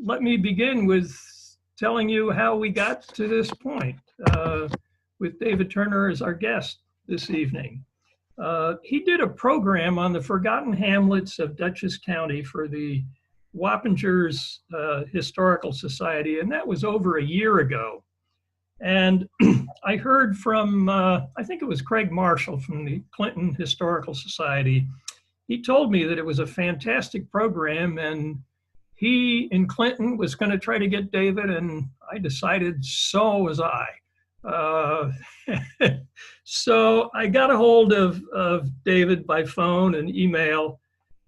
let me begin with telling you how we got to this point with David Turner as our guest this evening. He did a program on the forgotten hamlets of Dutchess County for the Wappingers Historical Society, and that was over a year ago. And I heard from, I think it was Craig Marshall from the Clinton Historical Society. He told me that it was a fantastic program, and he in Clinton was going to try to get David, and I decided so was I. So I got a hold of David by phone and email,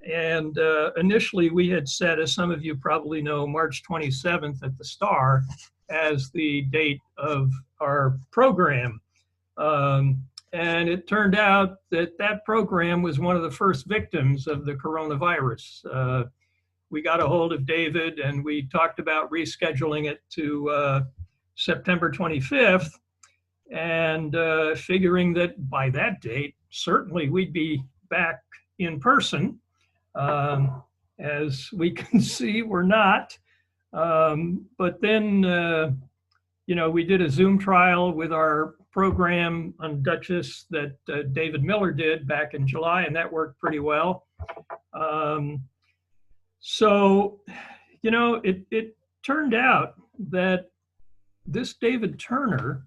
and initially we had set, as some of you probably know, March 27th at the Star as the date of our program. And it turned out that that program was one of the first victims of the coronavirus. We got a hold of David and we talked about rescheduling it to September 25th, and figuring that by that date, certainly we'd be back in person. As we can see, we're not. But then, we did a Zoom trial with our program on Dutchess that David Miller did back in July, and that worked pretty well. So, it turned out that this David Turner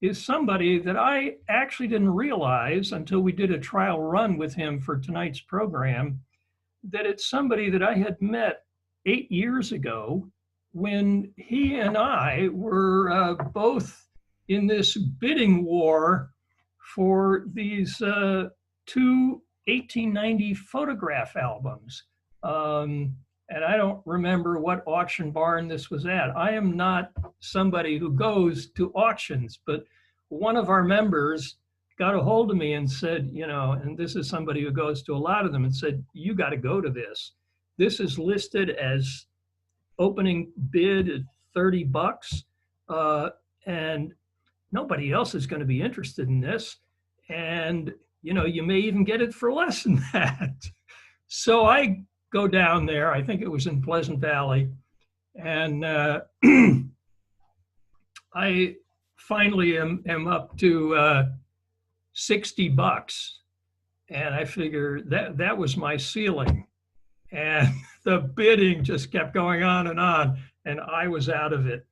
is somebody that I actually didn't realize until we did a trial run with him for tonight's program, that it's somebody that I had met 8 years ago when he and I were both in this bidding war for these two 1890 photograph albums. And I don't remember what auction barn this was at. I am not somebody who goes to auctions, but one of our members got a hold of me and said, and this is somebody who goes to a lot of them, and said, you got to go to this. This is listed as opening bid at $30, and nobody else is going to be interested in this. And, you may even get it for less than that. So I go down there, I think it was in Pleasant Valley, and I finally am up to $60, and I figure that was my ceiling, and the bidding just kept going on, and I was out of it,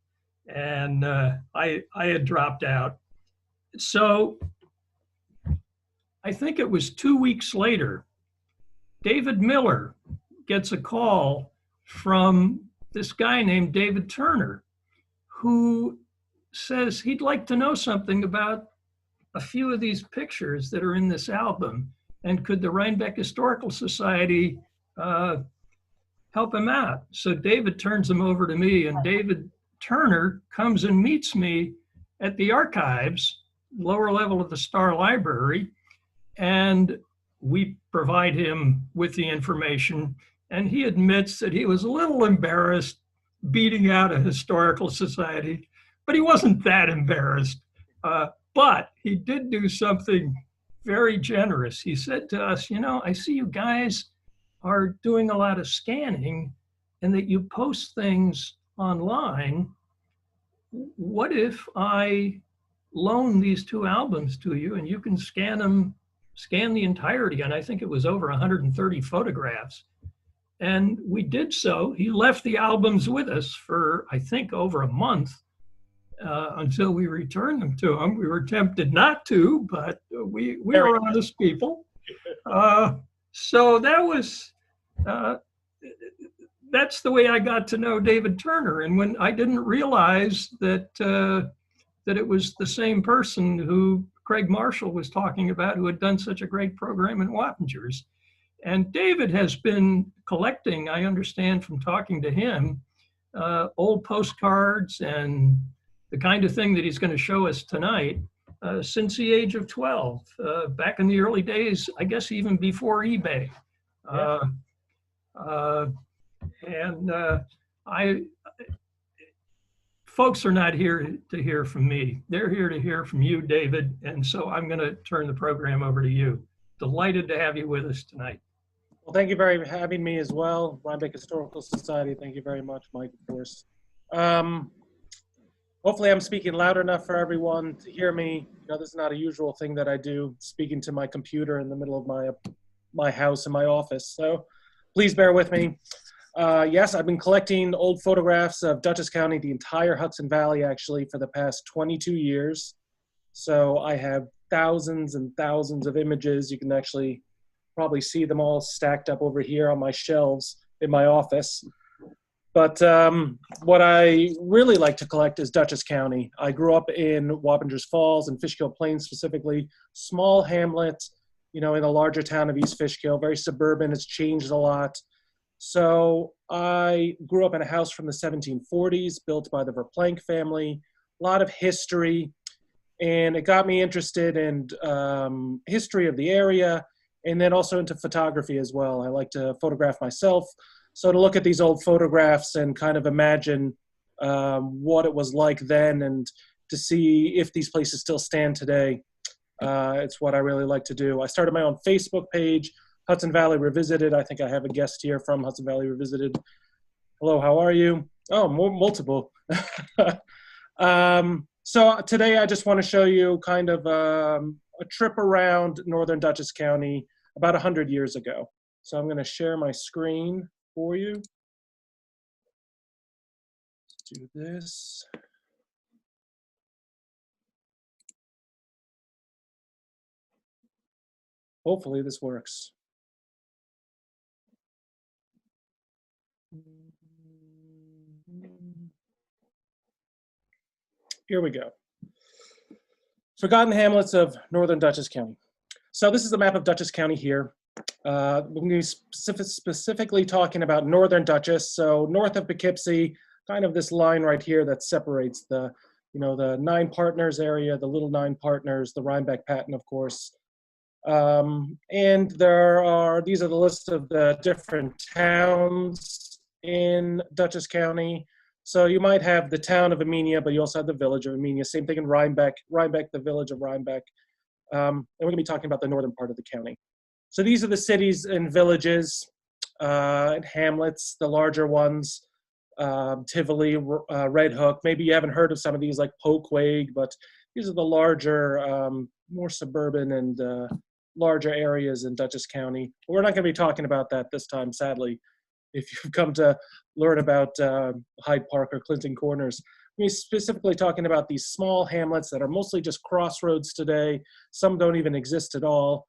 and I had dropped out. So I think it was 2 weeks later, David Miller gets a call from this guy named David Turner, who says he'd like to know something about a few of these pictures that are in this album, and could the Rhinebeck Historical Society help him out. So David turns him over to me, and David Turner comes and meets me at the archives, lower level of the Star Library, and we provide him with the information. And he admits that he was a little embarrassed beating out a historical society, but he wasn't that embarrassed. But he did do something very generous. He said to us, I see you guys are doing a lot of scanning and that you post things online. What if I loan these two albums to you and you can scan the entirety? And I think it was over 130 photographs. And we did so. He left the albums with us for, I think, over a month until we returned them to him. We were tempted not to, but we were honest people. So that was, that's the way I got to know David Turner. And when I didn't realize that it was the same person who Craig Marshall was talking about, who had done such a great program in Wappingers. And David has been collecting, I understand from talking to him, old postcards and the kind of thing that he's going to show us tonight since the age of 12, back in the early days, I guess even before eBay. Folks are not here to hear from me. They're here to hear from you, David. And so I'm going to turn the program over to you. Delighted to have you with us tonight. thank you very much for having me as well. Rhinebeck Historical Society, thank you very much, Mike, of course. Um, Hopefully I'm speaking loud enough for everyone to hear me. You know, this is not a usual thing that I do, speaking to my computer in the middle of my house and my office. So please bear with me. Yes, I've been collecting old photographs of Dutchess County, the entire Hudson Valley, actually, for the past 22 years. So I have thousands and thousands of images. You can actually probably see them all stacked up over here on my shelves in my office. But what I really like to collect is Dutchess County. I grew up in Wappingers Falls and Fishkill Plains specifically, small hamlet, you know, in the larger town of East Fishkill, very suburban. It's changed a lot. So I grew up in a house from the 1740s, built by the Verplanck family, a lot of history, and it got me interested in history of the area, and then also into photography as well. I like to photograph myself. So to look at these old photographs and kind of imagine what it was like then and to see if these places still stand today, it's what I really like to do. I started my own Facebook page, Hudson Valley Revisited. I think I have a guest here from Hudson Valley Revisited. Hello, how are you? Oh, multiple. So today I just want to show you kind of a trip around northern Dutchess County about 100 years ago. So I'm going to share my screen for you. Let's do this. Hopefully this works. Here we go. Forgotten hamlets of northern Dutchess County. So this is the map of Dutchess County here. We're going to be specifically talking about northern Dutchess, so north of Poughkeepsie, kind of this line right here that separates the, you know, the Nine Partners area, the Little Nine Partners, the Rhinebeck Patent, of course. And these are the list of the different towns in Dutchess County. So you might have the town of Amenia, but you also have the village of Amenia. Same thing in Rhinebeck, the village of Rhinebeck. And we're going to be talking about the northern part of the county. So these are the cities and villages and hamlets, the larger ones, Tivoli, Red Hook. Maybe you haven't heard of some of these like Poquag, but these are the larger, more suburban and larger areas in Dutchess County. But we're not going to be talking about that this time, sadly. If you've come to learn about Hyde Park or Clinton Corners, we're specifically talking about these small hamlets that are mostly just crossroads today. Some don't even exist at all.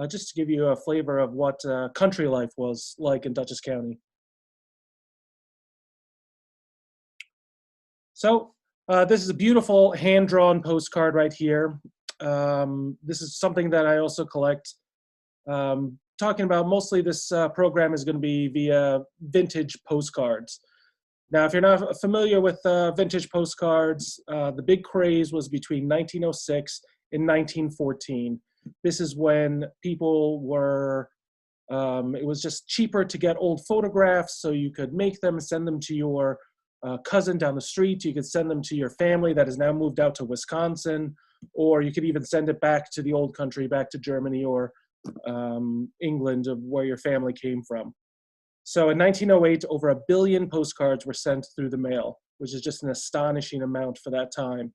Just to give you a flavor of what country life was like in Dutchess County. So this is a beautiful hand-drawn postcard right here. This is something that I also collect. Talking about mostly this program is going to be via vintage postcards. Now, if you're not familiar with vintage postcards, the big craze was between 1906 and 1914. This is when people were, it was just cheaper to get old photographs, so you could make them, send them to your cousin down the street. You could send them to your family that has now moved out to Wisconsin, or you could even send it back to the old country, back to Germany or England, of where your family came from. So in 1908, over 1 billion postcards were sent through the mail, which is just an astonishing amount for that time.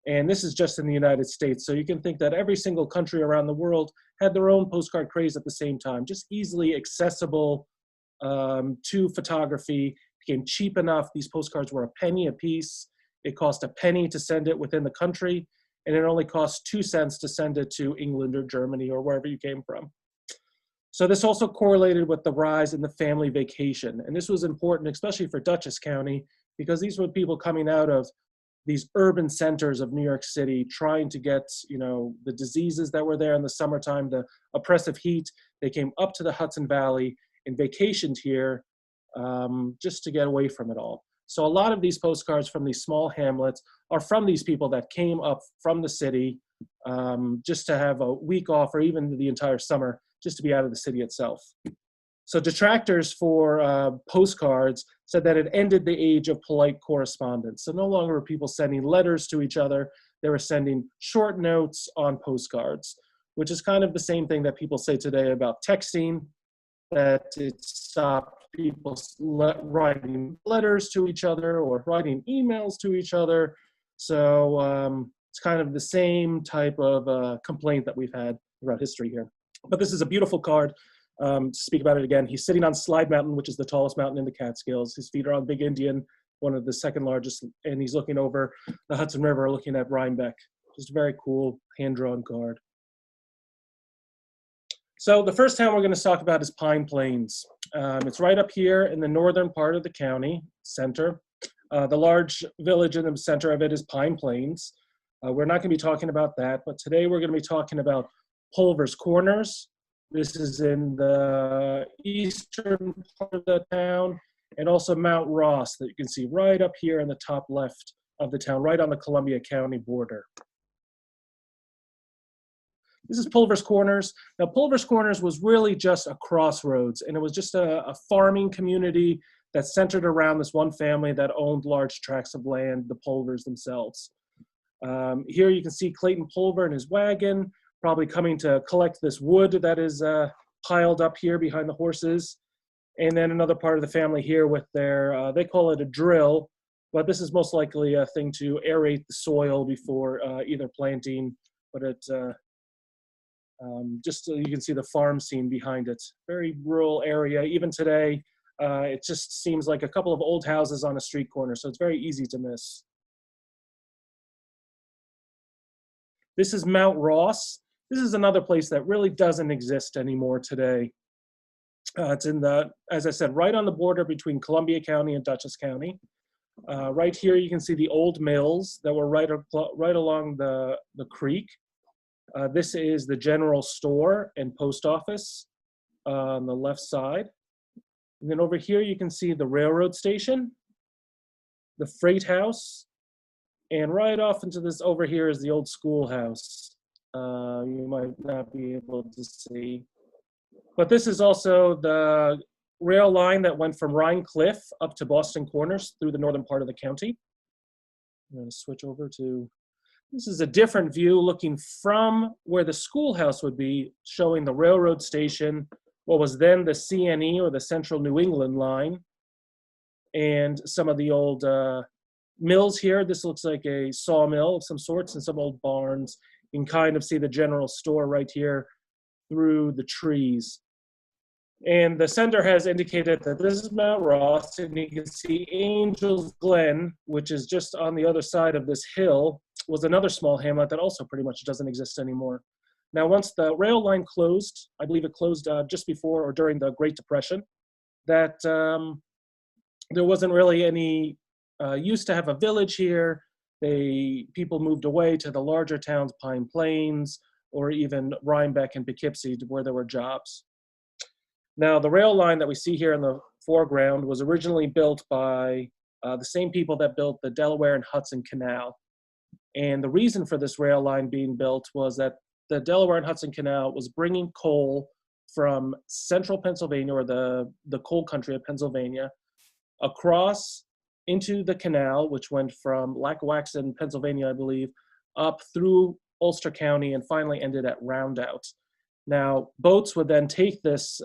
And this is just in the United States. So you can think that every single country around the world had their own postcard craze at the same time, just easily accessible to photography, became cheap enough. These postcards were a penny a piece. It cost a penny to send it within the country, and it only cost 2 cents to send it to England or Germany or wherever you came from. So this also correlated with the rise in the family vacation. And this was important, especially for Dutchess County, because these were people coming out of these urban centers of New York City trying to get, you know, the diseases that were there in the summertime, the oppressive heat. They came up to the Hudson Valley and vacationed here just to get away from it all. So a lot of these postcards from these small hamlets are from these people that came up from the city just to have a week off, or even the entire summer, just to be out of the city itself. So detractors for postcards said that it ended the age of polite correspondence. So no longer were people sending letters to each other. They were sending short notes on postcards, which is kind of the same thing that people say today about texting. that it stopped people writing letters to each other or writing emails to each other. So it's kind of the same type of complaint that we've had throughout history here. But this is a beautiful card. To speak about it again, he's sitting on Slide Mountain, which is the tallest mountain in the Catskills. His feet are on Big Indian, one of the second largest, and he's looking over the Hudson River, looking at Rhinebeck. Just a very cool hand-drawn card. So the first town we're going to talk about is Pine Plains. It's right up here in the northern part of the county center. The large village in the center of it is Pine Plains. We're not going to be talking about that, but today we're going to be talking about Pulver's Corners. This is in the eastern part of the town, and also Mount Ross that you can see right up here in the top left of the town, right on the Columbia County border. This is Pulver's Corners. Now, Pulver's Corners was really just a crossroads, and it was just a farming community that centered around this one family that owned large tracts of land, the Pulvers themselves. Here you can see Clayton Pulver and his wagon, probably coming to collect this wood that is piled up here behind the horses. And then another part of the family here with their, they call it a drill, but this is most likely a thing to aerate the soil before either planting, but it, just so you can see the farm scene behind it. Very rural area. Even today, it just seems like a couple of old houses on a street corner, so it's very easy to miss. This is Mount Ross. This is another place that really doesn't exist anymore today. It's in the, as I said, right on the border between Columbia County and Dutchess County. Right here you can see the old mills that were right along the creek. This is the general store and post office on the left side. And then over here you can see the railroad station, the freight house, and right off into this over here is the old schoolhouse. You might not be able to see. But this is also the rail line that went from Rhine Cliff up to Boston Corners through the northern part of the county. I'm going to switch over to, this is a different view looking from where the schoolhouse would be, showing the railroad station, what was then the CNE or the Central New England line, and some of the old mills here. This looks like a sawmill of some sorts and some old barns. You can kind of see the general store right here through the trees. And the sender has indicated that this is Mount Ross, and you can see Angel's Glen, which is just on the other side of this hill, was another small hamlet that also pretty much doesn't exist anymore. Now, once the rail line closed, I believe it closed just before or during the Great Depression, that there wasn't really any use to have a village here. People moved away to the larger towns, Pine Plains, or even Rhinebeck and Poughkeepsie, where there were jobs. Now, the rail line that we see here in the foreground was originally built by the same people that built the Delaware and Hudson Canal. And the reason for this rail line being built was that the Delaware and Hudson Canal was bringing coal from central Pennsylvania, or the coal country of Pennsylvania, across into the canal, which went from Lackawaxen, Pennsylvania, I believe, up through Ulster County and finally ended at Roundout. Now, boats would then take this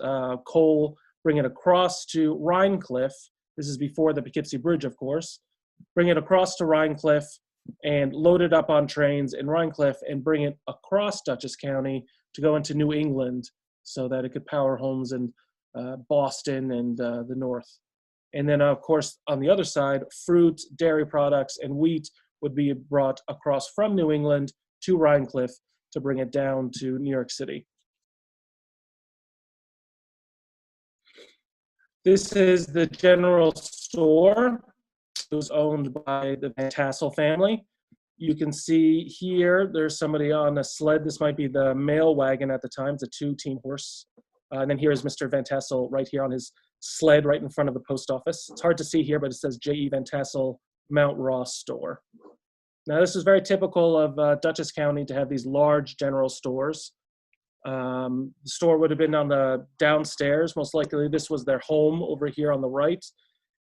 coal, bring it across to Rhinecliff. This is before the Poughkeepsie Bridge, of course. Bring it across to Rhinecliff and load it up on trains in Rhinecliff and bring it across Dutchess County to go into New England so that it could power homes in Boston and the north. And then, of course, on the other side, fruit, dairy products, and wheat would be brought across from New England to Rhinecliff to bring it down to New York City. This is the general store. It was owned by the Van Tassel family. You can see here, there's somebody on a sled. This might be the mail wagon at the time. It's a 2-team horse. And then here's Mr. Van Tassel right here on his sled right in front of the post office. It's hard to see here, but it says J.E. Van Tassel Mount Ross store. Now, this is very typical of Dutchess County to have these large general stores. The store would have been on the downstairs. Most likely this was their home over here on the right.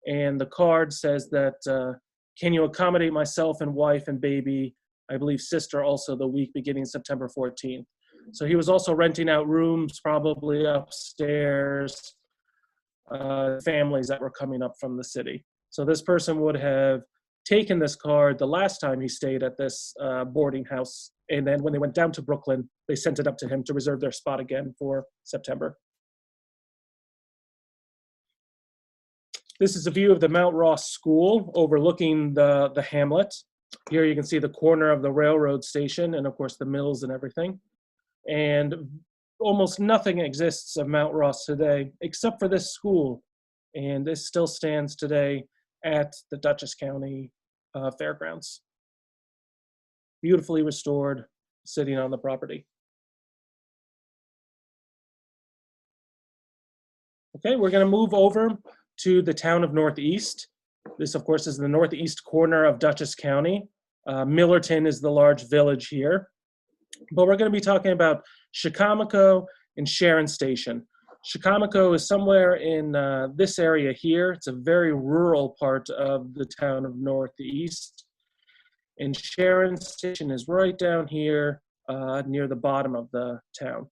And the card says that, can you accommodate myself and wife and baby, I believe sister also, the week beginning September 14th. So he was also renting out rooms, probably upstairs, families that were coming up from the city. So this person would have taken this card the last time he stayed at this boarding house. And then when they went down to Brooklyn, they sent it up to him to reserve their spot again for September. This is a view of the Mount Ross School overlooking the hamlet. Here you can see the corner of the railroad station and of course the mills and everything. And almost nothing exists of Mount Ross today except for this school. And this still stands today at the Dutchess County Fairgrounds. Beautifully restored, sitting on the property. Okay, we're going to move over to the town of Northeast. This, of course, is the northeast corner of Dutchess County. Millerton is the large village here. But we're going to be talking about Chicomico and Sharon Station. Chicomico is somewhere in this area here. It's a very rural part of the town of Northeast. And Sharon Station is right down here near the bottom of the town.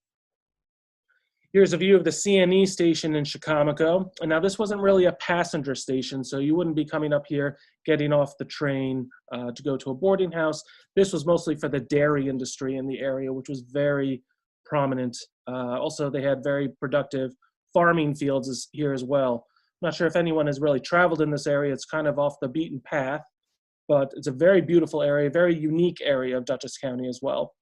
Here's a view of the CNE station in Chicomico. And now this wasn't really a passenger station, so you wouldn't be coming up here, getting off the train to go to a boarding house. This was mostly for the dairy industry in the area, which was very prominent. Also, they had very productive farming fields here as well. I'm not sure if anyone has really traveled in this area. It's kind of off the beaten path, but it's a very beautiful area, very unique area of Dutchess County as well.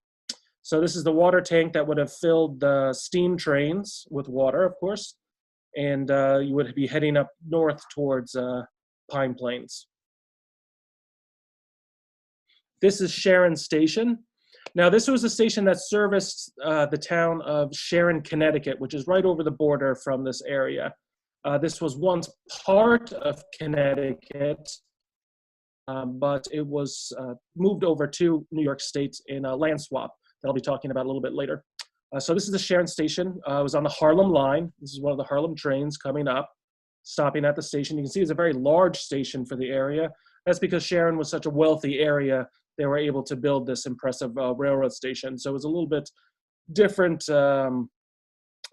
So this is the water tank that would have filled the steam trains with water, of course, and you would be heading up north towards Pine Plains. This is Sharon Station. Now, this was a station that serviced the town of Sharon, Connecticut, which is right over the border from this area. This was once part of Connecticut, but it was moved over to New York State in a land swap that I'll be talking about a little bit later. So this is the Sharon Station. It was on the Harlem line. This is one of the Harlem trains coming up, stopping at the station. You can see it's a very large station for the area. That's because Sharon was such a wealthy area, they were able to build this impressive railroad station. So it was a little bit different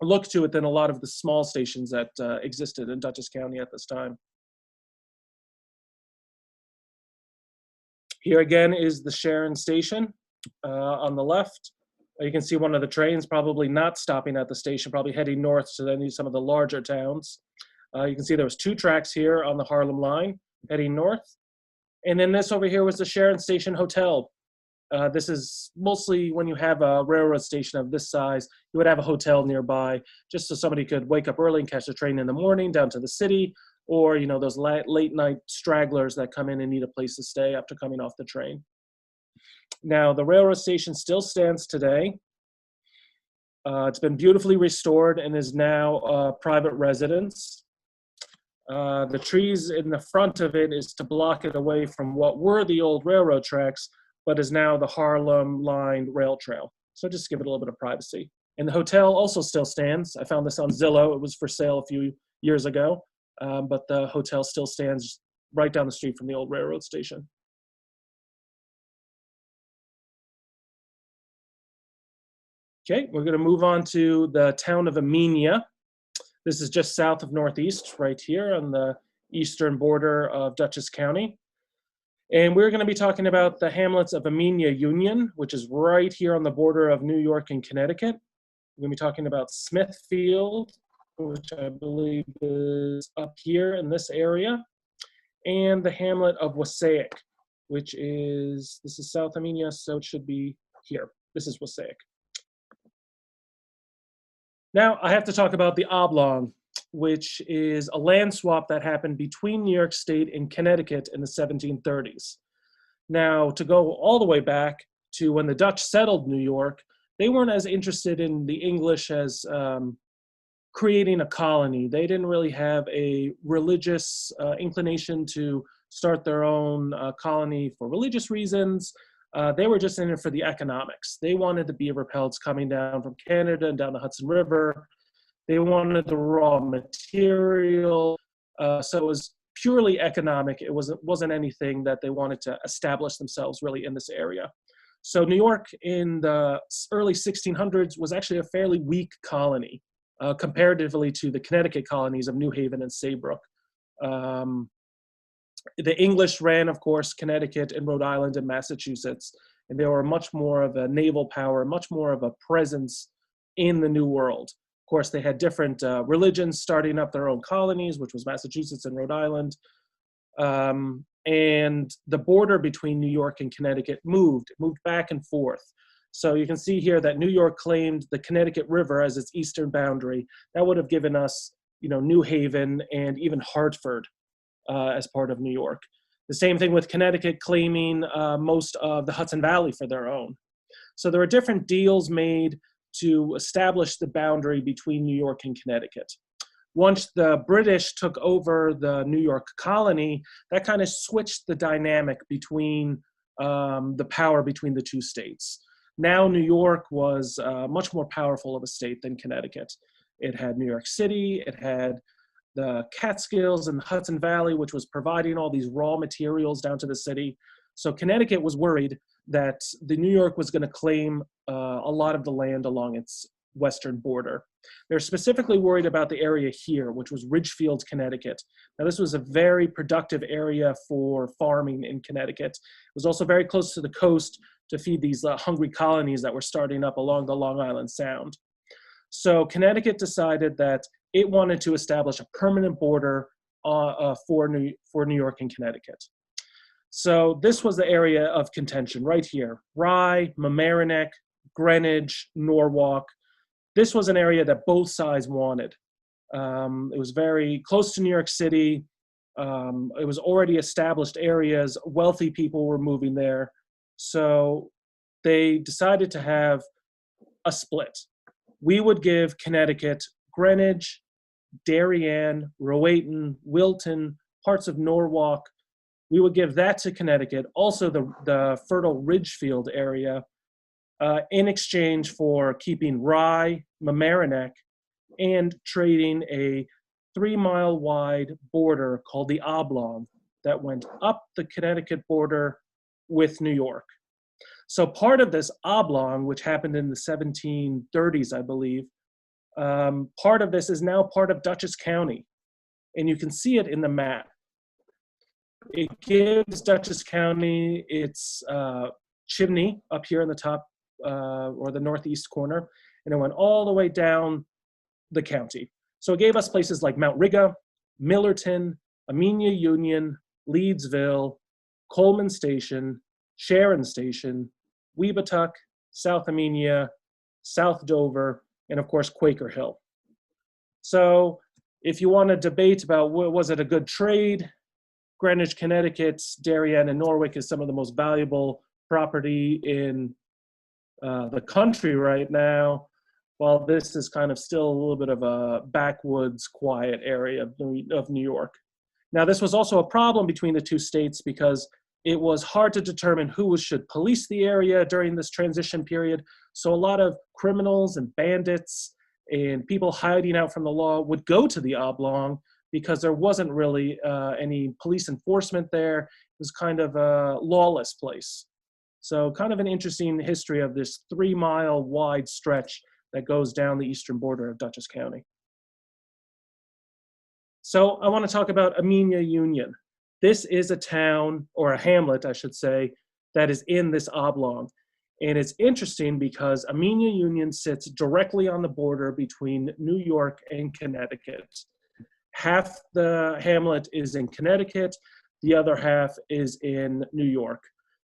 look to it than a lot of the small stations that existed in Dutchess County at this time. Here again is the Sharon Station on the left. You can see one of the trains probably not stopping at the station, probably heading north to some of the larger towns. You can see there was 2 tracks here on the Harlem line heading north. And then this over here was the Sharon Station Hotel. This is mostly when you have a railroad station of this size, you would have a hotel nearby just so somebody could wake up early and catch the train in the morning down to the city, or those late night stragglers that come in and need a place to stay after coming off the train. Now, the railroad station still stands today. It's been beautifully restored and is now a private residence. The trees in the front of it is to block it away from what were the old railroad tracks, but is now the Harlem lined rail trail. So just give it a little bit of privacy. And the hotel also still stands. I found this on Zillow. It was for sale a few years ago, but the hotel still stands right down the street from the old railroad station. Okay, we're going to move on to the town of Amenia. This is just south of Northeast, right here on the eastern border of Dutchess County. And we're going to be talking about the hamlets of Amenia Union, which is right here on the border of New York and Connecticut. We're going to be talking about Smithfield, which I believe is up here in this area, and the hamlet of Wassaic, which is, this is South Amenia, so it should be here. This is Wassaic. Now, I have to talk about the Oblong, which is a land swap that happened between New York State and Connecticut in the 1730s. Now, to go all the way back to when the Dutch settled New York, they weren't as interested in the English as creating a colony. They didn't really have a religious inclination to start their own colony for religious reasons. They were just in it for the economics. They wanted the beaver pelts coming down from Canada and down the Hudson River. They wanted the raw material. So it was purely economic. It wasn't anything that they wanted to establish themselves really in this area. So New York in the early 1600s was actually a fairly weak colony comparatively to the Connecticut colonies of New Haven and Saybrook. The English ran, of course, Connecticut and Rhode Island and Massachusetts, and they were much more of a naval power, much more of a presence in the New World. Of course, they had different religions starting up their own colonies, which was Massachusetts and Rhode Island. And the border between New York and Connecticut moved back and forth. So you can see here that New York claimed the Connecticut River as its eastern boundary. That would have given us, New Haven and even Hartford as part of New York. The same thing with Connecticut claiming most of the Hudson Valley for their own. So there were different deals made to establish the boundary between New York and Connecticut. Once the British took over the New York colony, that kind of switched the dynamic between the power between the two states. Now New York was much more powerful of a state than Connecticut. It had New York City, it had the Catskills and the Hudson Valley, which was providing all these raw materials down to the city. So Connecticut was worried that the New York was going to claim a lot of the land along its western border. They're specifically worried about the area here, which was Ridgefield, Connecticut. Now, this was a very productive area for farming in Connecticut. It was also very close to the coast to feed these hungry colonies that were starting up along the Long Island Sound. So Connecticut decided that it wanted to establish a permanent border for New York and Connecticut. So this was the area of contention right here: Rye, Mamaroneck, Greenwich, Norwalk. This was an area that both sides wanted. It was very close to New York City. It was already established areas. Wealthy people were moving there. So they decided to have a split. We would give Connecticut Greenwich, Darien, Rowayton, Wilton, parts of Norwalk. We would give that to Connecticut, also the fertile Ridgefield area, in exchange for keeping Rye, Mamaroneck, and trading a 3-mile wide border called the Oblong that went up the Connecticut border with New York. So part of this Oblong, which happened in the 1730s, I believe, part of this is now part of Dutchess County, and you can see it in the map. It gives Dutchess County its chimney up here in the top or the northeast corner, and it went all the way down the county. So it gave us places like Mount Riga, Millerton, Amenia Union, Leedsville, Coleman Station, Sharon Station, Weebatuck, South Amenia, South Dover, and of course Quaker Hill. So if you want to debate about was it a good trade, Greenwich, Connecticut, Darien, and Norwich is some of the most valuable property in the country right now, while this is kind of still a little bit of a backwoods, quiet area of New York. Now, this was also a problem between the two states because it was hard to determine who should police the area during this transition period. So a lot of criminals and bandits and people hiding out from the law would go to the Oblong because there wasn't really any police enforcement there. It was kind of a lawless place. So kind of an interesting history of this 3-mile wide stretch that goes down the eastern border of Dutchess County. So I want to talk about Amenia Union. This is a town, or a hamlet, I should say, that is in this Oblong. And it's interesting because Amenia Union sits directly on the border between New York and Connecticut. Half the hamlet is in Connecticut, the other half is in New York.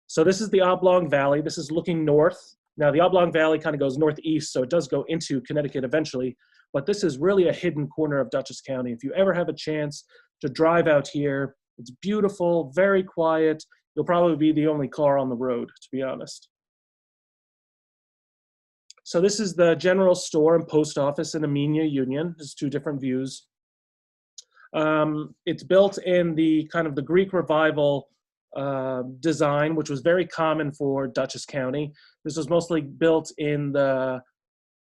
So this is the Oblong Valley. This is looking north. Now the Oblong Valley kind of goes northeast, so it does go into Connecticut eventually, but this is really a hidden corner of Dutchess County. If you ever have a chance to drive out here, it's beautiful, very quiet. You'll probably be the only car on the road, to be honest. So this is the general store and post office in Amenia Union. There's two different views. It's built in the kind of the Greek Revival design, which was very common for Dutchess County. This was mostly built in the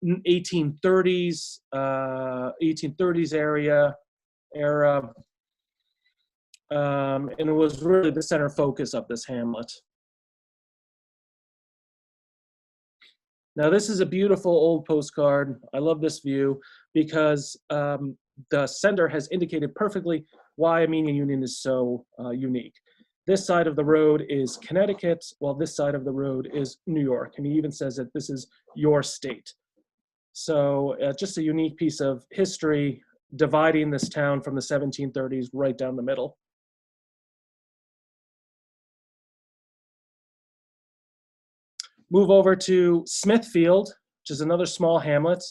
1830s era, and it was really the center focus of this hamlet. Now, this is a beautiful old postcard. I love this view because the sender has indicated perfectly why Amenia Union is so unique. This side of the road is Connecticut, while this side of the road is New York. And he even says that this is your state. So just a unique piece of history dividing this town from the 1730s right down the middle. Move over to Smithfield, which is another small hamlet.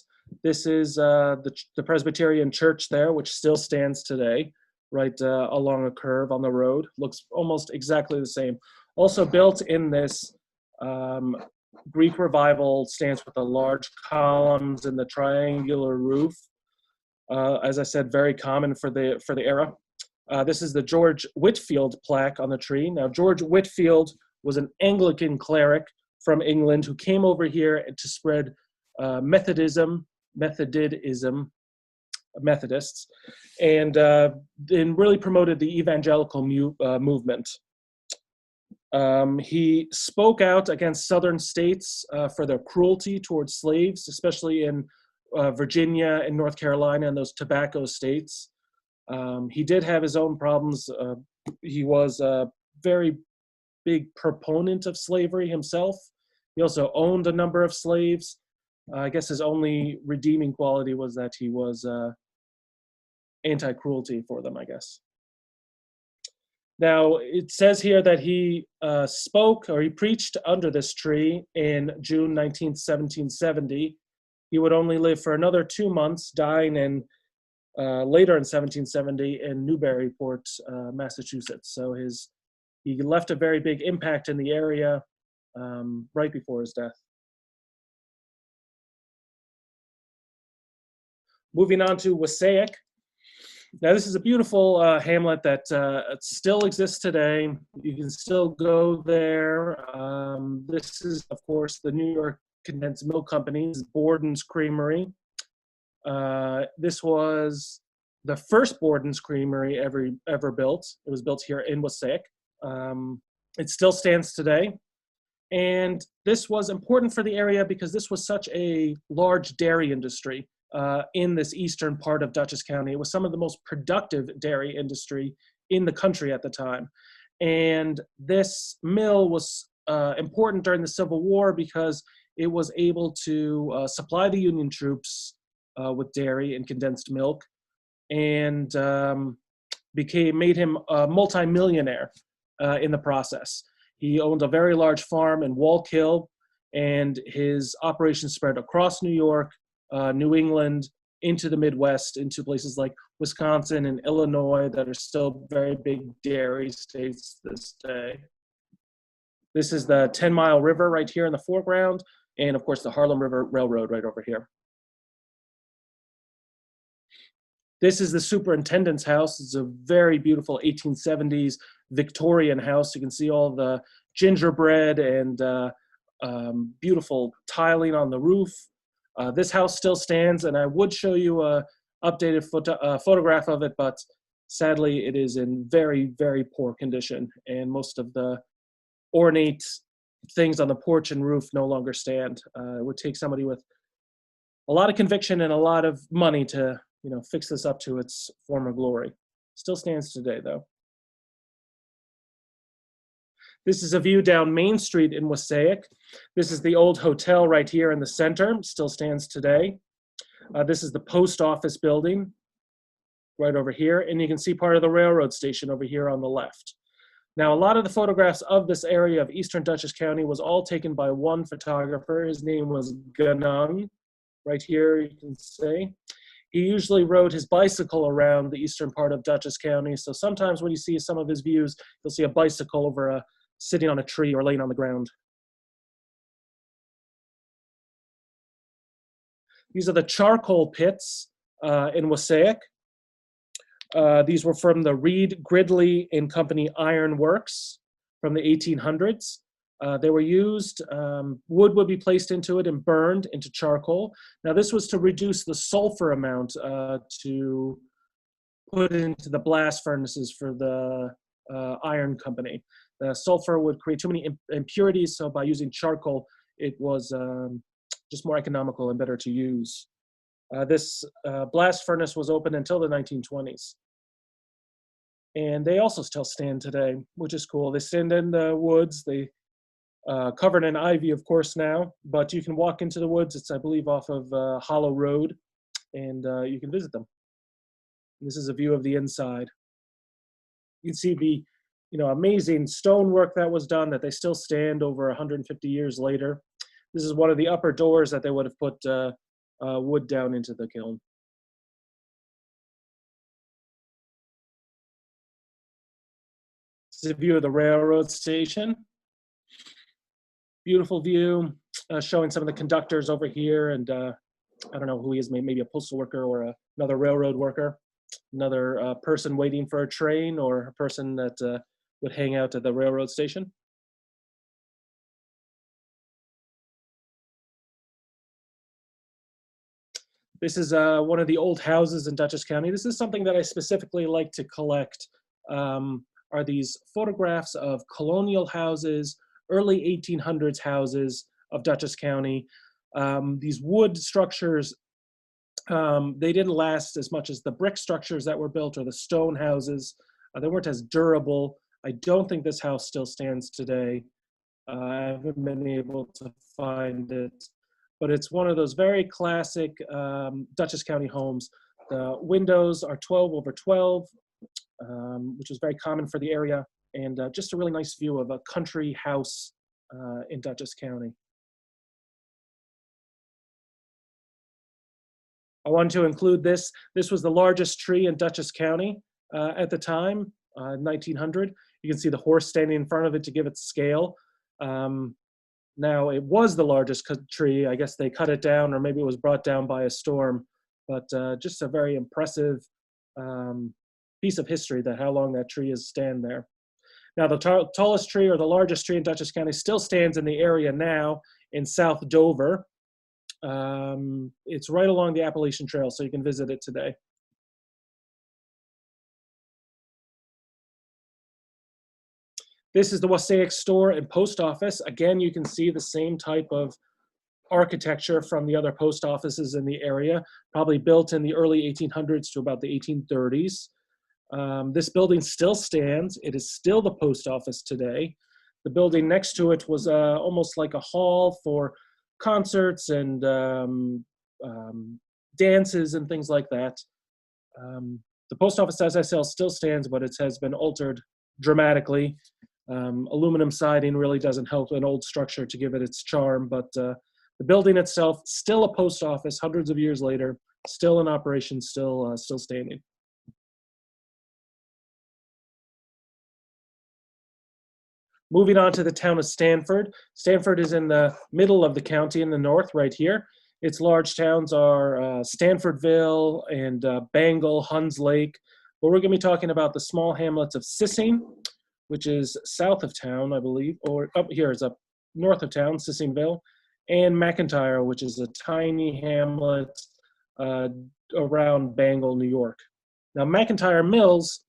This is the Presbyterian church there, which still stands today, right along a curve on the road. Looks almost exactly the same. Also built in this Greek Revival stance with the large columns and the triangular roof. As I said, very common for the era. This is the George Whitfield plaque on the tree. Now, George Whitfield was an Anglican cleric from England who came over here to spread Methodism, Methodists, and really promoted the evangelical movement. He spoke out against southern states for their cruelty towards slaves, especially in Virginia and North Carolina and those tobacco states. He did have his own problems. He was a very big proponent of slavery himself. He also owned a number of slaves. I guess his only redeeming quality was that he was anti-cruelty for them, I guess. Now, it says here that he spoke or he preached under this tree in June 19th, 1770. He would only live for another 2 months, dying in later in 1770 in Newburyport, Massachusetts. So he left a very big impact in the area right before his death. Moving on to Wassaic. Now, this is a beautiful hamlet that still exists today. You can still go there. This is, of course, the New York Condensed Milk Company's Borden's Creamery. This was the first Borden's Creamery ever built. It was built here in Wassaic. It still stands today. And this was important for the area because this was such a large dairy industry in this eastern part of Dutchess County. It was some of the most productive dairy industry in the country at the time. And this mill was important during the Civil War because it was able to supply the Union troops with dairy and condensed milk, and made him a multimillionaire in the process. He owned a very large farm in Wallkill, and his operations spread across New York, New England, into the Midwest, into places like Wisconsin and Illinois that are still very big dairy states this day. This is the 10-Mile River right here in the foreground, and of course the Harlem River Railroad right over here. This is the superintendent's house. It's a very beautiful 1870s Victorian house. You can see all the gingerbread and beautiful tiling on the roof. This house still stands, and I would show you a updated photograph of it, but sadly it is in very, very poor condition, and most of the ornate things on the porch and roof no longer stand. It would take somebody with a lot of conviction and a lot of money to fix this up to its former glory. Still stands today, though. This is a view down Main Street in Wassaic. This is the old hotel right here in the center, still stands today. This is the post office building right over here, and you can see part of the railroad station over here on the left. Now, a lot of the photographs of this area of eastern Dutchess County was all taken by one photographer. His name was Ganung. Right here, you can see. He usually rode his bicycle around the eastern part of Dutchess County. So sometimes when you see some of his views, you'll see a bicycle over sitting on a tree or laying on the ground. These are the charcoal pits in Wassaic. These were from the Reed, Gridley and Company Iron Works from the 1800s. They were used, wood would be placed into it and burned into charcoal. Now this was to reduce the sulfur amount to put into the blast furnaces for the iron company. The sulfur would create too many impurities, so by using charcoal, it was just more economical and better to use. This blast furnace was open until the 1920s. And they also still stand today, which is cool. They stand in the woods. They covered in ivy, of course, now, but you can walk into the woods. It's, I believe, off of Hollow Road, and you can visit them. This is a view of the inside. You can see the, amazing stonework that was done, that they still stand over 150 years later. This is one of the upper doors that they would have put wood down into the kiln. This is a view of the railroad station. Beautiful view, showing some of the conductors over here, and I don't know who he is, maybe a postal worker or another railroad worker, another person waiting for a train, or a person that would hang out at the railroad station. This is one of the old houses in Dutchess County. This is something that I specifically like to collect, are these photographs of colonial houses, early 1800s houses of Dutchess County. These wood structures, they didn't last as much as the brick structures that were built, or the stone houses. They weren't as durable. I don't think this house still stands today. I haven't been able to find it, but it's one of those very classic Dutchess County homes. The windows are 12 over 12, which is very common for the area, and just a really nice view of a country house in Dutchess County. I wanted to include this. This was the largest tree in Dutchess County at the time, 1900. You can see the horse standing in front of it to give it scale. Now, it was the largest tree. I guess they cut it down, or maybe it was brought down by a storm, but just a very impressive piece of history, that how long that tree has stand there. Now, the tallest tree, or the largest tree in Dutchess County, still stands in the area now in South Dover. It's right along the Appalachian Trail, so you can visit it today. This is the Wassaic store and post office. Again, you can see the same type of architecture from the other post offices in the area, probably built in the early 1800s to about the 1830s. This building still stands. It is still the post office today. The building next to it was almost like a hall for concerts and dances and things like that. The post office, as I said, still stands, but it has been altered dramatically. Aluminum siding really doesn't help an old structure to give it its charm, but the building itself, still a post office hundreds of years later, still in operation, still standing. Moving on to the town of Stanford. Stanford is in the middle of the county in the north, right here. Its large towns are Stanfordville and Bangle, Huns Lake. But we're going to be talking about the small hamlets of Sissing, which is south of town, I believe, or up here is up north of town, Sissingville, and McIntyre, which is a tiny hamlet around Bangle, New York. Now, McIntyre Mills,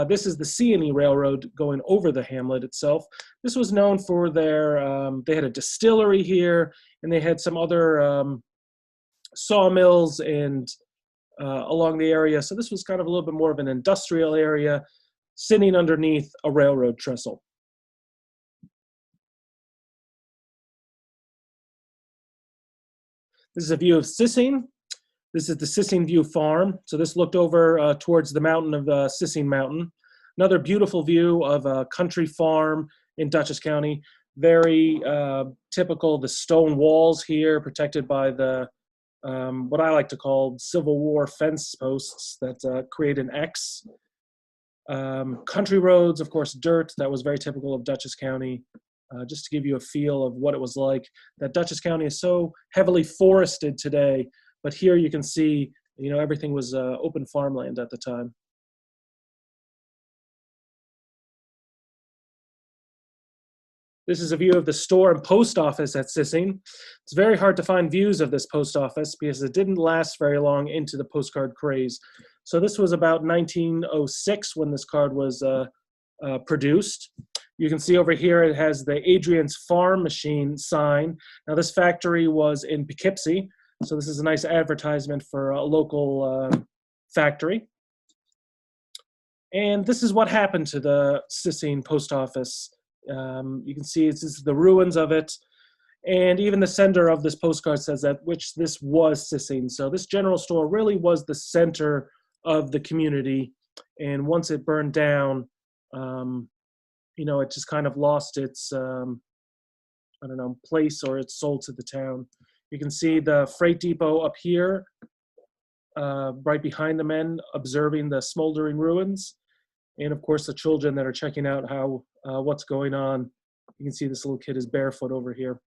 this is the C&E Railroad going over the hamlet itself. This was known for their, they had a distillery here, and they had some other sawmills and along the area. So this was kind of a little bit more of an industrial area, sitting underneath a railroad trestle. This is a view of Sissing. This is the Sissing View Farm. So this looked over towards the mountain of Sissing Mountain. Another beautiful view of a country farm in Dutchess County. Very typical, the stone walls here protected by the, what I like to call Civil War fence posts that create an X. Country roads, of course, dirt. That was very typical of Dutchess County. Just to give you a feel of what it was like. That Dutchess County is so heavily forested today, but here you can see, everything was open farmland at the time. This is a view of the store and post office at Sissing. It's very hard to find views of this post office because it didn't last very long into the postcard craze. So this was about 1906 when this card was produced. You can see over here it has the Adrian's Farm Machine sign. Now this factory was in Poughkeepsie, so this is a nice advertisement for a local factory. And this is what happened to the Sissine post office. You can see this is the ruins of it. And even the sender of this postcard says that this was Sissine. So this general store really was the center of the community. And once it burned down, it just kind of lost its, place, or it's sold to the town. You can see the freight depot up here, right behind the men, observing the smoldering ruins. And of course, the children that are checking out what's going on. You can see this little kid is barefoot over here.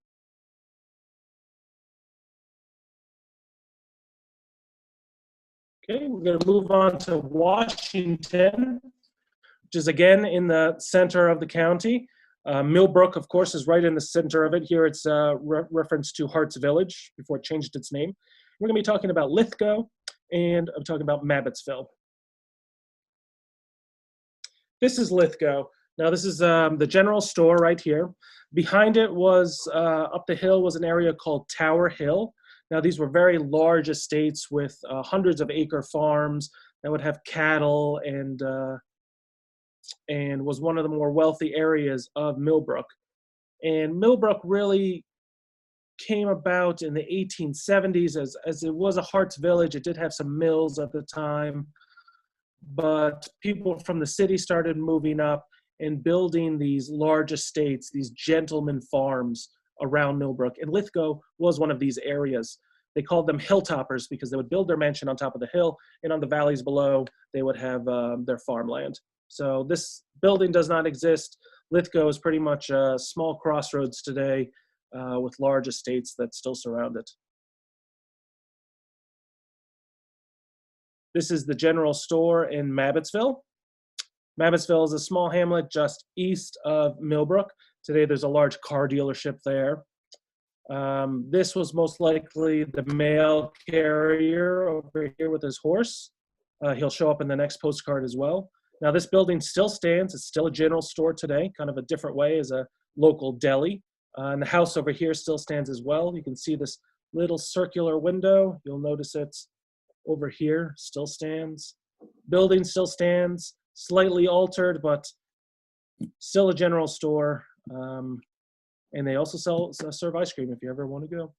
Okay, we're going to move on to Washington, which is again in the center of the county. Millbrook, of course, is right in the center of it. Here it's a reference to Hart's Village before it changed its name. We're going to be talking about Lithgow, and I'm talking about Mabbottsville. This is Lithgow. Now this is the general store right here. Behind it was, up the hill, was an area called Tower Hill. Now these were very large estates with hundreds of acre farms that would have cattle, and was one of the more wealthy areas of Millbrook. And Millbrook really came about in the 1870s as it was a Hart's Village. It did have some mills at the time, but people from the city started moving up and building these large estates, these gentleman farms around Millbrook. And Lithgow was one of these areas. They called them hilltoppers because they would build their mansion on top of the hill, and on the valleys below, they would have their farmland. So this building does not exist. Lithgow is pretty much a small crossroads today with large estates that still surround it. This is the general store in Mabbottsville. Mabbottsville is a small hamlet just east of Millbrook. Today there's a large car dealership there. This was most likely the mail carrier over here with his horse. He'll show up in the next postcard as well. Now this building still stands. It's still a general store today, kind of a different way, as a local deli. And the house over here still stands as well. You can see this little circular window. You'll notice it's over here, still stands. Building still stands, slightly altered, but still a general store. And they also serve ice cream if you ever want to go.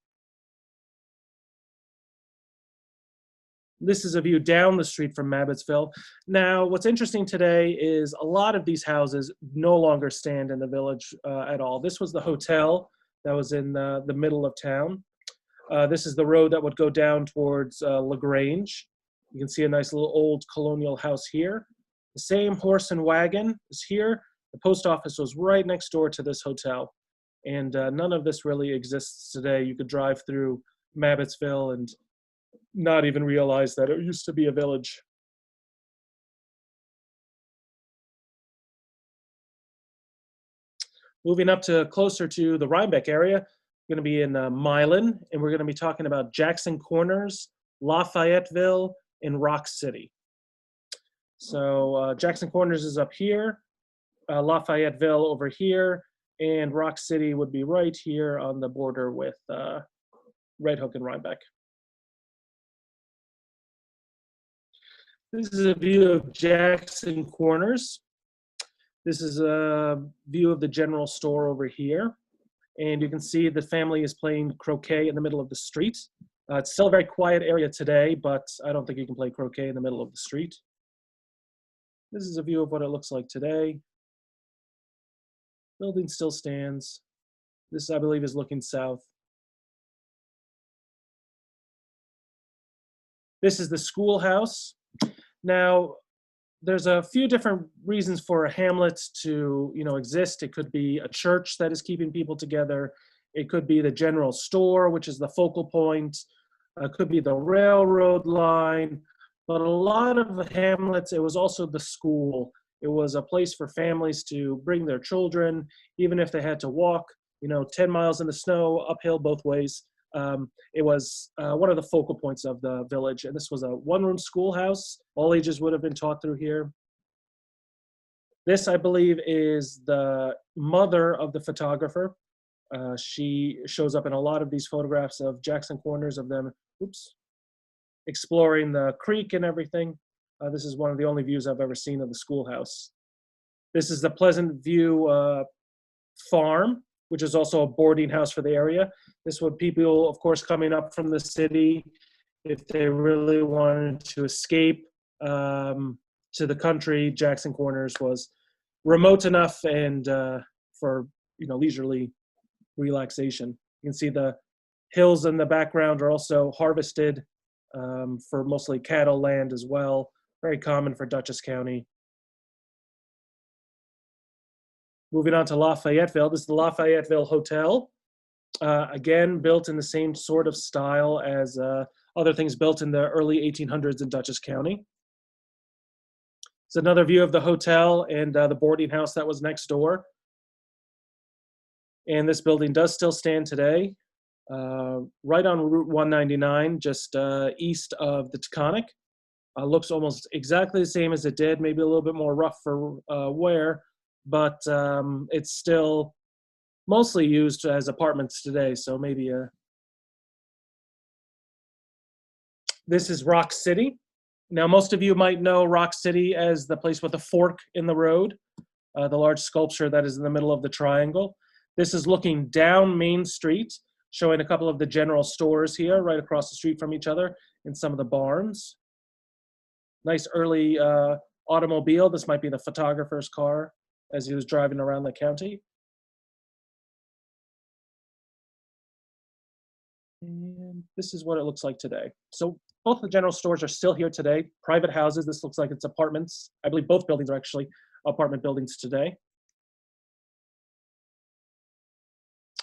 This is a view down the street from Mabbottsville. Now, what's interesting today is a lot of these houses no longer stand in the village at all. This was the hotel that was in the middle of town. This is the road that would go down towards LaGrange. You can see a nice little old colonial house here. The same horse and wagon is here. The post office was right next door to this hotel. And none of this really exists today. You could drive through Mabbottsville and not even realize that it used to be a village. Moving up to closer to the Rhinebeck area, we're going to be in Milan, and we're going to be talking about Jackson Corners, Lafayetteville, and Rock City. So Jackson Corners is up here, Lafayetteville over here, and Rock City would be right here on the border with Red Hook and Rhinebeck. This is a view of Jackson Corners. This is a view of the general store over here. And you can see the family is playing croquet in the middle of the street. It's still a very quiet area today, but I don't think you can play croquet in the middle of the street. This is a view of what it looks like today. Building still stands. This, I believe, is looking south. This is the schoolhouse. Now, there's a few different reasons for a hamlet to, exist. It could be a church that is keeping people together. It could be the general store, which is the focal point. It could be the railroad line. But a lot of the hamlets, it was also the school. It was a place for families to bring their children, even if they had to walk, 10 miles in the snow, uphill both ways. It was one of the focal points of the village. And this was a one-room schoolhouse. All ages would have been taught through here. This, I believe, is the mother of the photographer. She shows up in a lot of these photographs of Jackson Corners, of them, oops, exploring the creek and everything. This is one of the only views I've ever seen of the schoolhouse. This is the Pleasant View farm, which is also a boarding house for the area. This would people, of course, coming up from the city, if they really wanted to escape to the country. Jackson Corners was remote enough and for leisurely relaxation. You can see the hills in the background are also harvested for mostly cattle land as well. Very common for Dutchess County. Moving on to Lafayetteville. This is the Lafayetteville Hotel. Again, built in the same sort of style as other things built in the early 1800s in Dutchess County. It's another view of the hotel and the boarding house that was next door. And this building does still stand today, right on Route 199, just east of the Taconic. Looks almost exactly the same as it did, maybe a little bit more rough for wear, but it's still mostly used as apartments today, so maybe this is Rock City. Now, most of you might know Rock City as the place with the fork in the road, the large sculpture that is in the middle of the triangle. This is looking down Main Street, showing a couple of the general stores here, right across the street from each other, and some of the barns. Nice early automobile. This might be the photographer's car as he was driving around the county. And this is what it looks like today. So both the general stores are still here today. Private houses. This looks like it's apartments. I believe both buildings are actually apartment buildings today.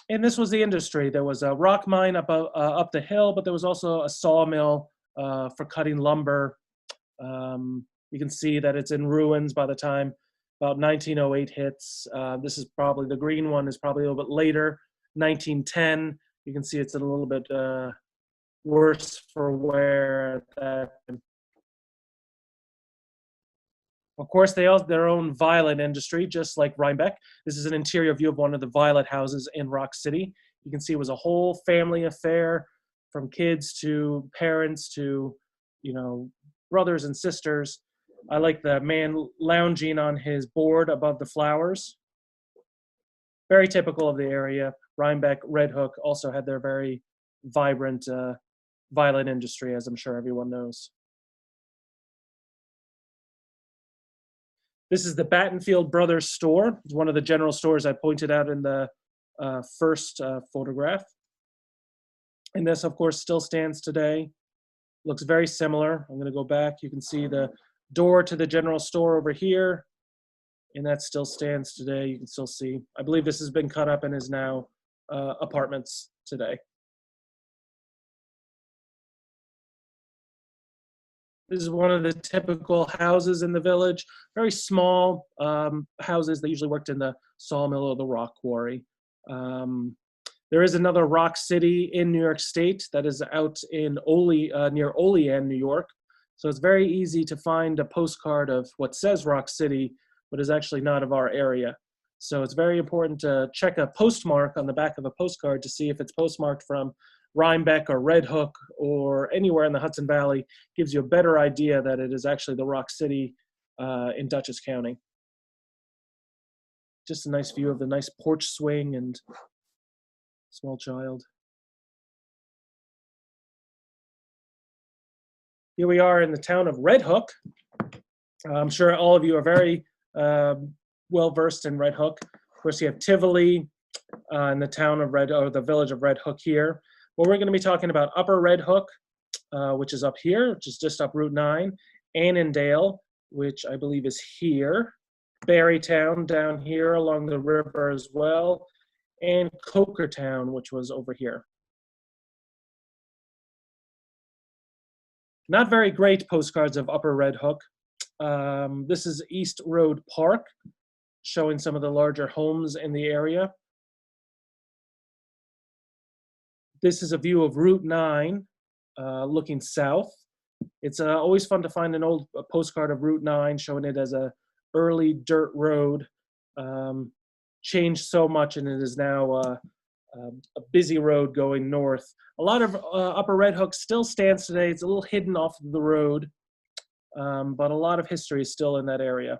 And this was the industry. There was a rock mine up the hill, but there was also a sawmill for cutting lumber. You can see that it's in ruins by the time about 1908 hits. This is probably, the green one is probably a little bit later, 1910. You can see it's a little bit worse for wear at that time. Of course, they have their own violet industry, just like Rhinebeck. This is an interior view of one of the violet houses in Rock City. You can see it was a whole family affair, from kids to parents to, brothers and sisters. I like the man lounging on his board above the flowers. Very typical of the area. Rhinebeck, Red Hook also had their very vibrant violet industry, as I'm sure everyone knows. This is the Battenfield Brothers store. It's one of the general stores I pointed out in the first photograph. And this, of course, still stands today. Looks very similar. I'm going to go back. You can see the door to the general store over here, and that still stands today. You can still see. I believe this has been cut up and is now apartments today. This is one of the typical houses in the village. Very small houses. They usually worked in the sawmill or the rock quarry. There is another Rock City in New York State that is out in near Olean, New York. So it's very easy to find a postcard of what says Rock City, but is actually not of our area. So it's very important to check a postmark on the back of a postcard to see if it's postmarked from Rhinebeck or Red Hook or anywhere in the Hudson Valley. Gives you a better idea that it is actually the Rock City in Dutchess County. Just a nice view of the nice porch swing and small child. Here we are in the town of Red Hook. I'm sure all of you are very well versed in Red Hook. Of course, you have Tivoli in the town of the village of Red Hook here. Well, we're going to be talking about Upper Red Hook, which is up here, which is just up Route 9. Annandale, which I believe is here. Barrytown down here along the river as well. And Cokertown, which was over here. Not very great postcards of Upper Red Hook. This is East Road Park, showing some of the larger homes in the area. This is a view of Route 9, looking south. It's always fun to find an old postcard of Route 9, showing it as a early dirt road changed so much, and it is now a busy road going north. A lot of Upper Red Hook still stands today. It's a little hidden off of the road, but a lot of history is still in that area.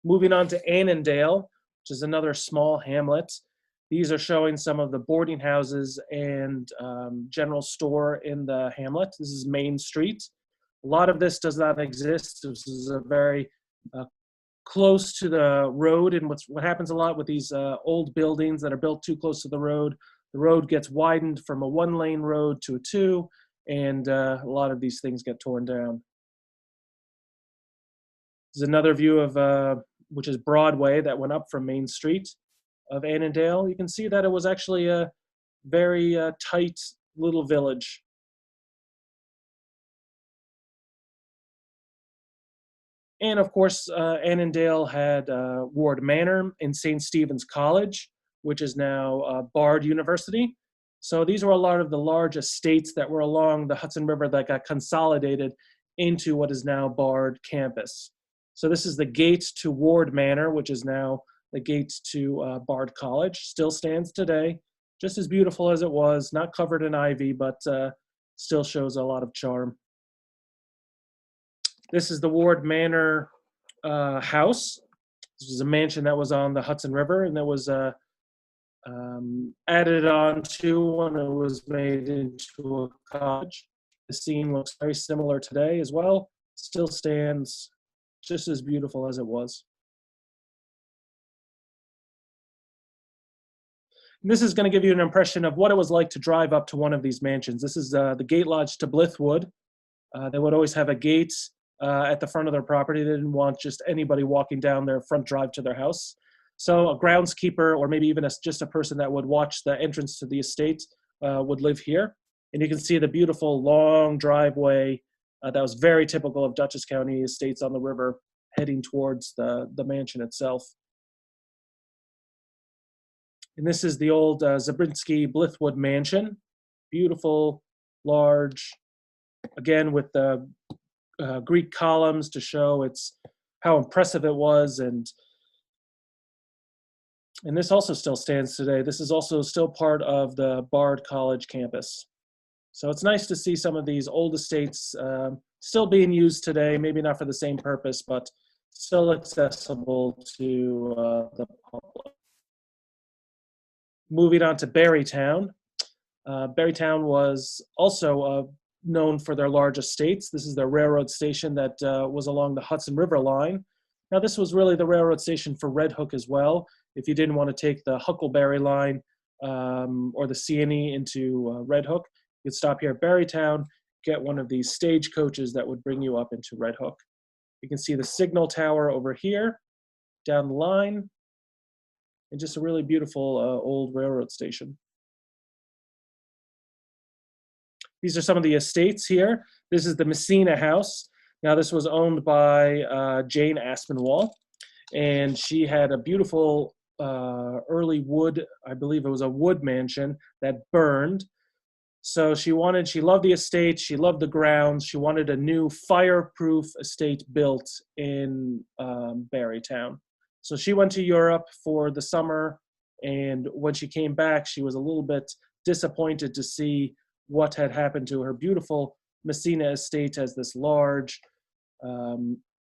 Moving on to Annandale, which is another small hamlet. These are showing some of the boarding houses and general store in the hamlet. This is Main Street. A lot of this does not exist. This is a very close to the road, and what happens a lot with these old buildings that are built too close to the road gets widened from a 1-lane road to a 2, and a lot of these things get torn down. This is another view of which is Broadway that went up from Main Street of Annandale. You can see that it was actually a very tight little village. And of course, Annandale had Ward Manor and St. Stephen's College, which is now Bard University. So these were a lot of the large estates that were along the Hudson River that got consolidated into what is now Bard campus. So this is the gate to Ward Manor, which is now the gate to Bard College. Still stands today, just as beautiful as it was, not covered in ivy, but still shows a lot of charm. This is the Ward Manor house. This was a mansion that was on the Hudson River, and that was added on to when it was made into a college. The scene looks very similar today as well. Still stands just as beautiful as it was. And this is going to give you an impression of what it was like to drive up to one of these mansions. This is the gate lodge to Blithwood. They would always have a gate at the front of their property. They didn't want just anybody walking down their front drive to their house. So a groundskeeper, or maybe even just a person that would watch the entrance to the estate, would live here. And you can see the beautiful long driveway that was very typical of Dutchess County estates on the river, heading towards the mansion itself. And this is the old Zabrinski Blithwood mansion. Beautiful, large, again with the Greek columns to show how impressive it was, and this also still stands today. This is also still part of the Bard College campus. So it's nice to see some of these old estates still being used today, maybe not for the same purpose, but still accessible to the public. Moving on to Barrytown. Barrytown was also known for their large estates. This is their railroad station that was along the Hudson River line. Now this was really the railroad station for Red Hook as well. If you didn't want to take the Huckleberry line or the CNE into Red Hook, you could stop here at Barrytown, get one of these stage coaches that would bring you up into Red Hook. You can see the signal tower over here, down the line, and just a really beautiful old railroad station. These are some of the estates here. This is the Messina house. Now this was owned by Jane Aspinwall, and she had a beautiful early wood, I believe it was a wood mansion that burned. So she loved the estate, she loved the grounds, she wanted a new fireproof estate built in Barrytown. So she went to Europe for the summer, and when she came back, she was a little bit disappointed to see what had happened to her beautiful Messina estate as this large,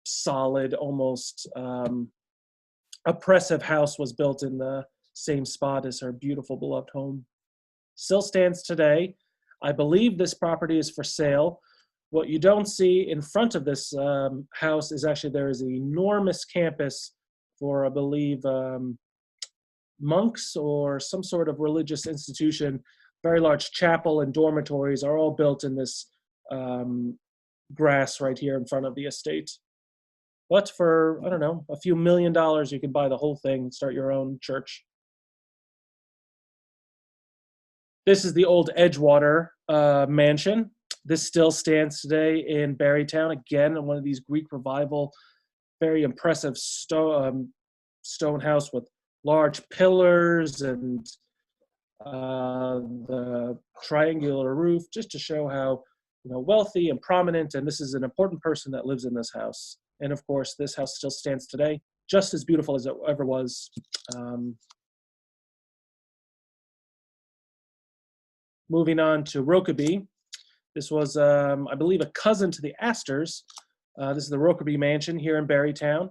solid, almost oppressive house was built in the same spot as her beautiful, beloved home. Still stands today. I believe this property is for sale. What you don't see in front of this house is actually there is an enormous campus for, I believe, monks or some sort of religious institution. Very large chapel and dormitories are all built in this grass right here in front of the estate. But for, I don't know, a few $1 million, you can buy the whole thing and start your own church. This is the old Edgewater mansion. This still stands today in Barrytown. Again, one of these Greek Revival, very impressive stone house with large pillars and the triangular roof, just to show how wealthy and prominent, and this is an important person that lives in this house. And of course, this house still stands today, just as beautiful as it ever was. Moving on to Rokeby. This was, I believe, a cousin to the Astors. This is the Rokeby Mansion here in Barrytown.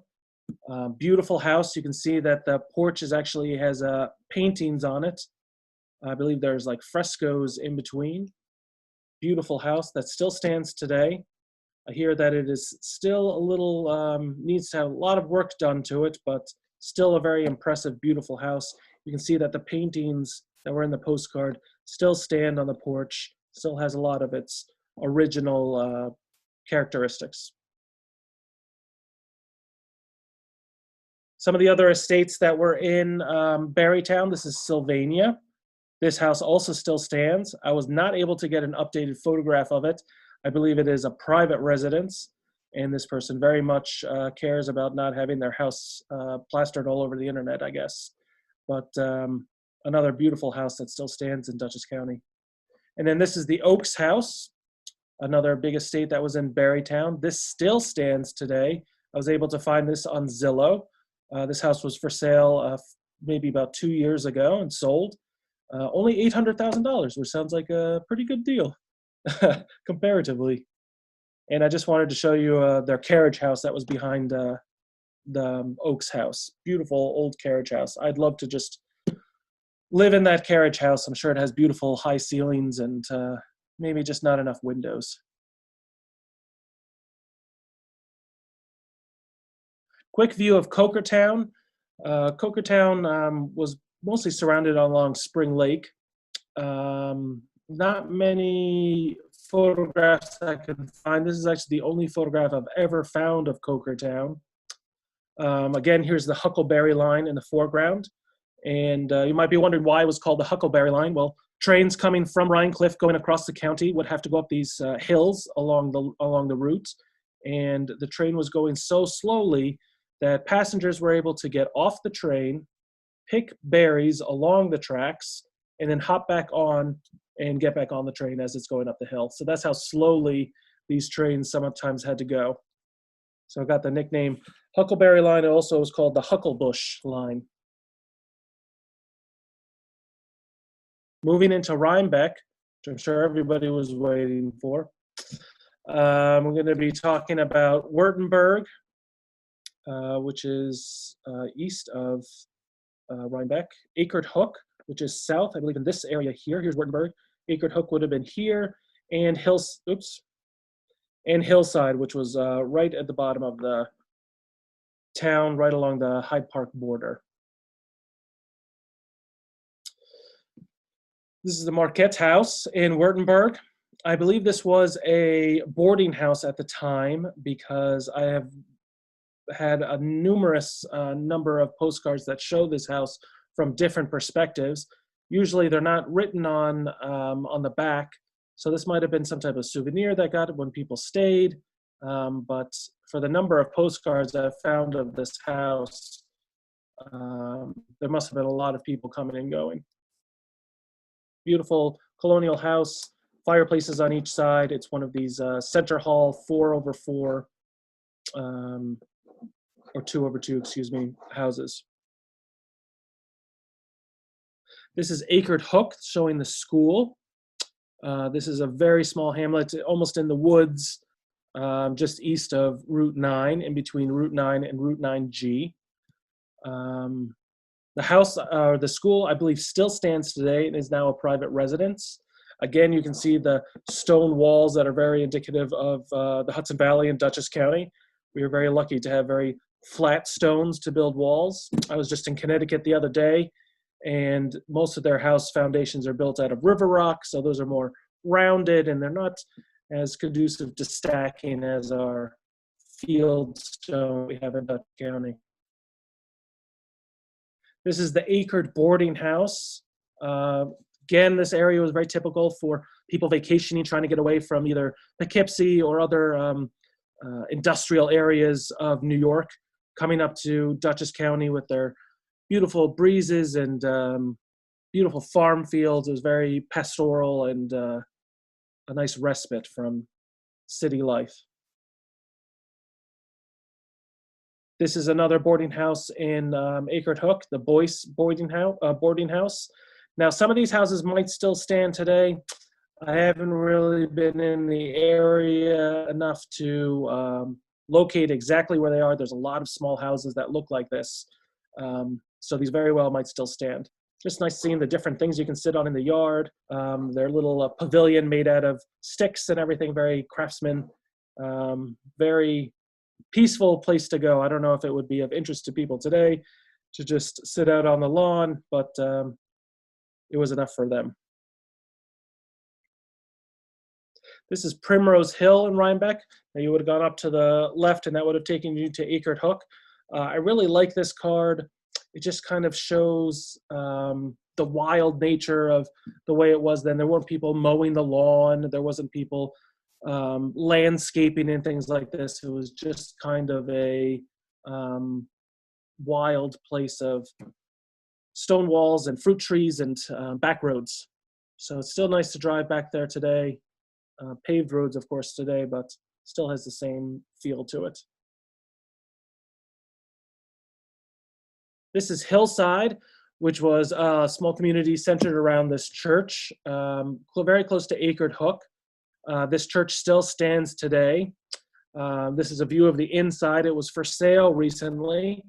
Beautiful house. You can see that the porch actually has paintings on it. I believe there's like frescoes in between. Beautiful house that still stands today. I hear that it is still a little, needs to have a lot of work done to it, but still a very impressive, beautiful house. You can see that the paintings that were in the postcard still stand on the porch, still has a lot of its original characteristics. Some of the other estates that were in Barrytown, this is Sylvania. This house also still stands. I was not able to get an updated photograph of it. I believe it is a private residence, and this person very much cares about not having their house plastered all over the internet, I guess. But another beautiful house that still stands in Dutchess County. And then this is the Oaks House, another big estate that was in Barrytown. This still stands today. I was able to find this on Zillow. This house was for sale maybe about 2 years ago and sold. Only $800,000, which sounds like a pretty good deal comparatively. And I just wanted to show you their carriage house that was behind the Oaks House. Beautiful old carriage house. I'd love to just live in that carriage house. I'm sure it has beautiful high ceilings and maybe just not enough windows. Quick view of Cokertown. Cokertown was mostly surrounded along Spring Lake. Not many photographs I can find. This is actually the only photograph I've ever found of Cokertown. Again, here's the Huckleberry Line in the foreground. And you might be wondering why it was called the Huckleberry Line. Well, trains coming from Rhinecliff going across the county would have to go up these hills along the route. And the train was going so slowly that passengers were able to get off the train, pick berries along the tracks, and then hop back on and get back on the train as it's going up the hill. So that's how slowly these trains sometimes had to go. So I got the nickname Huckleberry Line. It also was called the Hucklebush Line. Moving into Rhinebeck, which I'm sure everybody was waiting for. We're going to be talking about Württemberg, which is east of Rhinebeck. Akert Hook, which is south, I believe in this area here. Here's Württemberg. Akert Hook would have been here, and Hillside, which was right at the bottom of the town, right along the Hyde Park border. This is the Marquette House in Württemberg. I believe this was a boarding house at the time because I have had a numerous number of postcards that show this house from different perspectives. Usually they're not written on the back, so this might have been some type of souvenir that got it when people stayed. But for the number of postcards I've found of this house, there must have been a lot of people coming and going. Beautiful colonial house, fireplaces on each side. It's one of these center hall 4x4 or 2x2, excuse me, houses. This is Akert Hook, showing the school. This is a very small hamlet, almost in the woods, just east of Route 9, in between Route 9 and Route 9G. The house, or the school, I believe still stands today and is now a private residence. Again, you can see the stone walls that are very indicative of the Hudson Valley in Dutchess County. We were very lucky to have very flat stones to build walls. I was just in Connecticut the other day, and most of their house foundations are built out of river rock, so those are more rounded and they're not as conducive to stacking as our field stone we have in Dutchess County. This is the Akert boarding house. Again, this area was very typical for people vacationing, trying to get away from either Poughkeepsie or other industrial areas of New York, coming up to Dutchess County with their beautiful breezes and beautiful farm fields. It was very pastoral and a nice respite from city life. This is another boarding house in Acre Hook, the Boyce boarding house. Now, some of these houses might still stand today. I haven't really been in the area enough to locate exactly where they are. There's a lot of small houses that look like this. So these very well might still stand. Just nice seeing the different things you can sit on in the yard. Their little pavilion made out of sticks and everything, very craftsman, very peaceful place to go. I don't know if it would be of interest to people today to just sit out on the lawn, but it was enough for them. This is Primrose Hill in Rhinebeck. Now you would have gone up to the left and that would have taken you to Acre Hook. I really like this card. It just kind of shows the wild nature of the way it was then. There weren't people mowing the lawn. There wasn't people landscaping and things like this. It was just kind of a wild place of stone walls and fruit trees and back roads. So it's still nice to drive back there today. Paved roads, of course, today, but still has the same feel to it. This is Hillside, which was a small community centered around this church, very close to Acre Hook. This church still stands today. This is a view of the inside. It was for sale recently.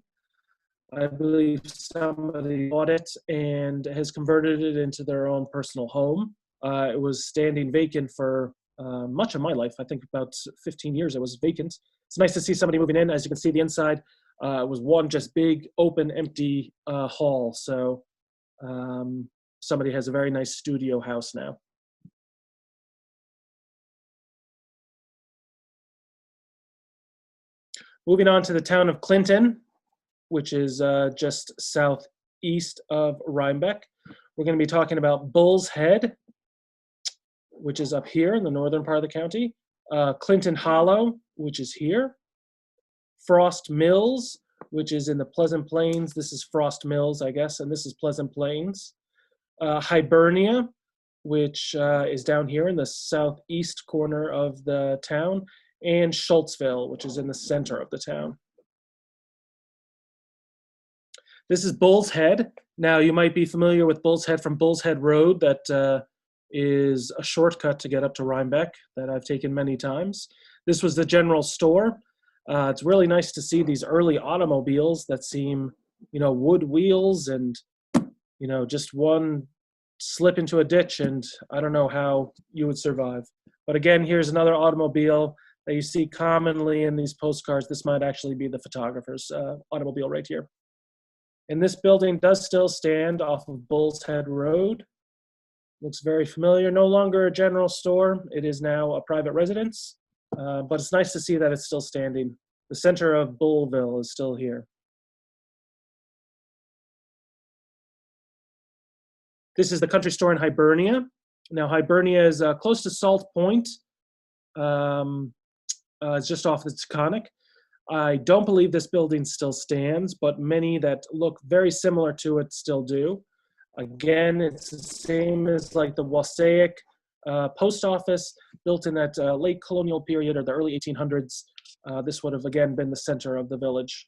I believe somebody bought it and has converted it into their own personal home. It was standing vacant for much of my life. I think about 15 years it was vacant. It's nice to see somebody moving in. As you can see, the inside was one just big, open, empty hall. So somebody has a very nice studio house now. Moving on to the town of Clinton, which is just southeast of Rhinebeck. We're going to be talking about Bull's Head, which is up here in the northern part of the county. Clinton Hollow, which is here. Frost Mills, which is in the Pleasant Plains. This is Frost Mills, I guess, and this is Pleasant Plains. Hibernia, which is down here in the southeast corner of the town. And Schultzville, which is in the center of the town. This is Bull's Head. Now, you might be familiar with Bull's Head from Bull's Head Road. That is a shortcut to get up to Rhinebeck that I've taken many times. This was the general store. It's really nice to see these early automobiles that seem, wood wheels and, just one slip into a ditch and I don't know how you would survive. But again, here's another automobile that you see commonly in these postcards. This might actually be the photographer's automobile right here. And this building does still stand off of Bull's Head Road. Looks very familiar. No longer a general store. It is now a private residence, but it's nice to see that it's still standing. The center of Bullville is still here. This is the country store in Hibernia. Now, Hibernia is close to Salt Point. It's just off the Taconic. I don't believe this building still stands, but many that look very similar to it still do. Again, it's the same as like the Wassaic post office, built in that late colonial period or the early 1800s. This would have again been the center of the village.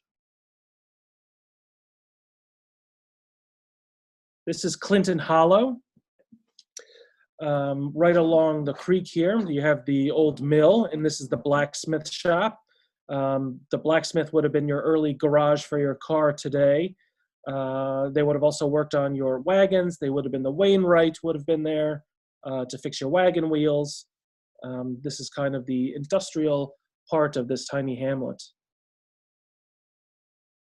This is Clinton Hollow. Right along the creek here, you have the old mill, and this is the blacksmith shop. The blacksmith would have been your early garage for your car today. They would have also worked on your wagons. They would have been the Wainwright would have been there to fix your wagon wheels. This is kind of the industrial part of this tiny hamlet.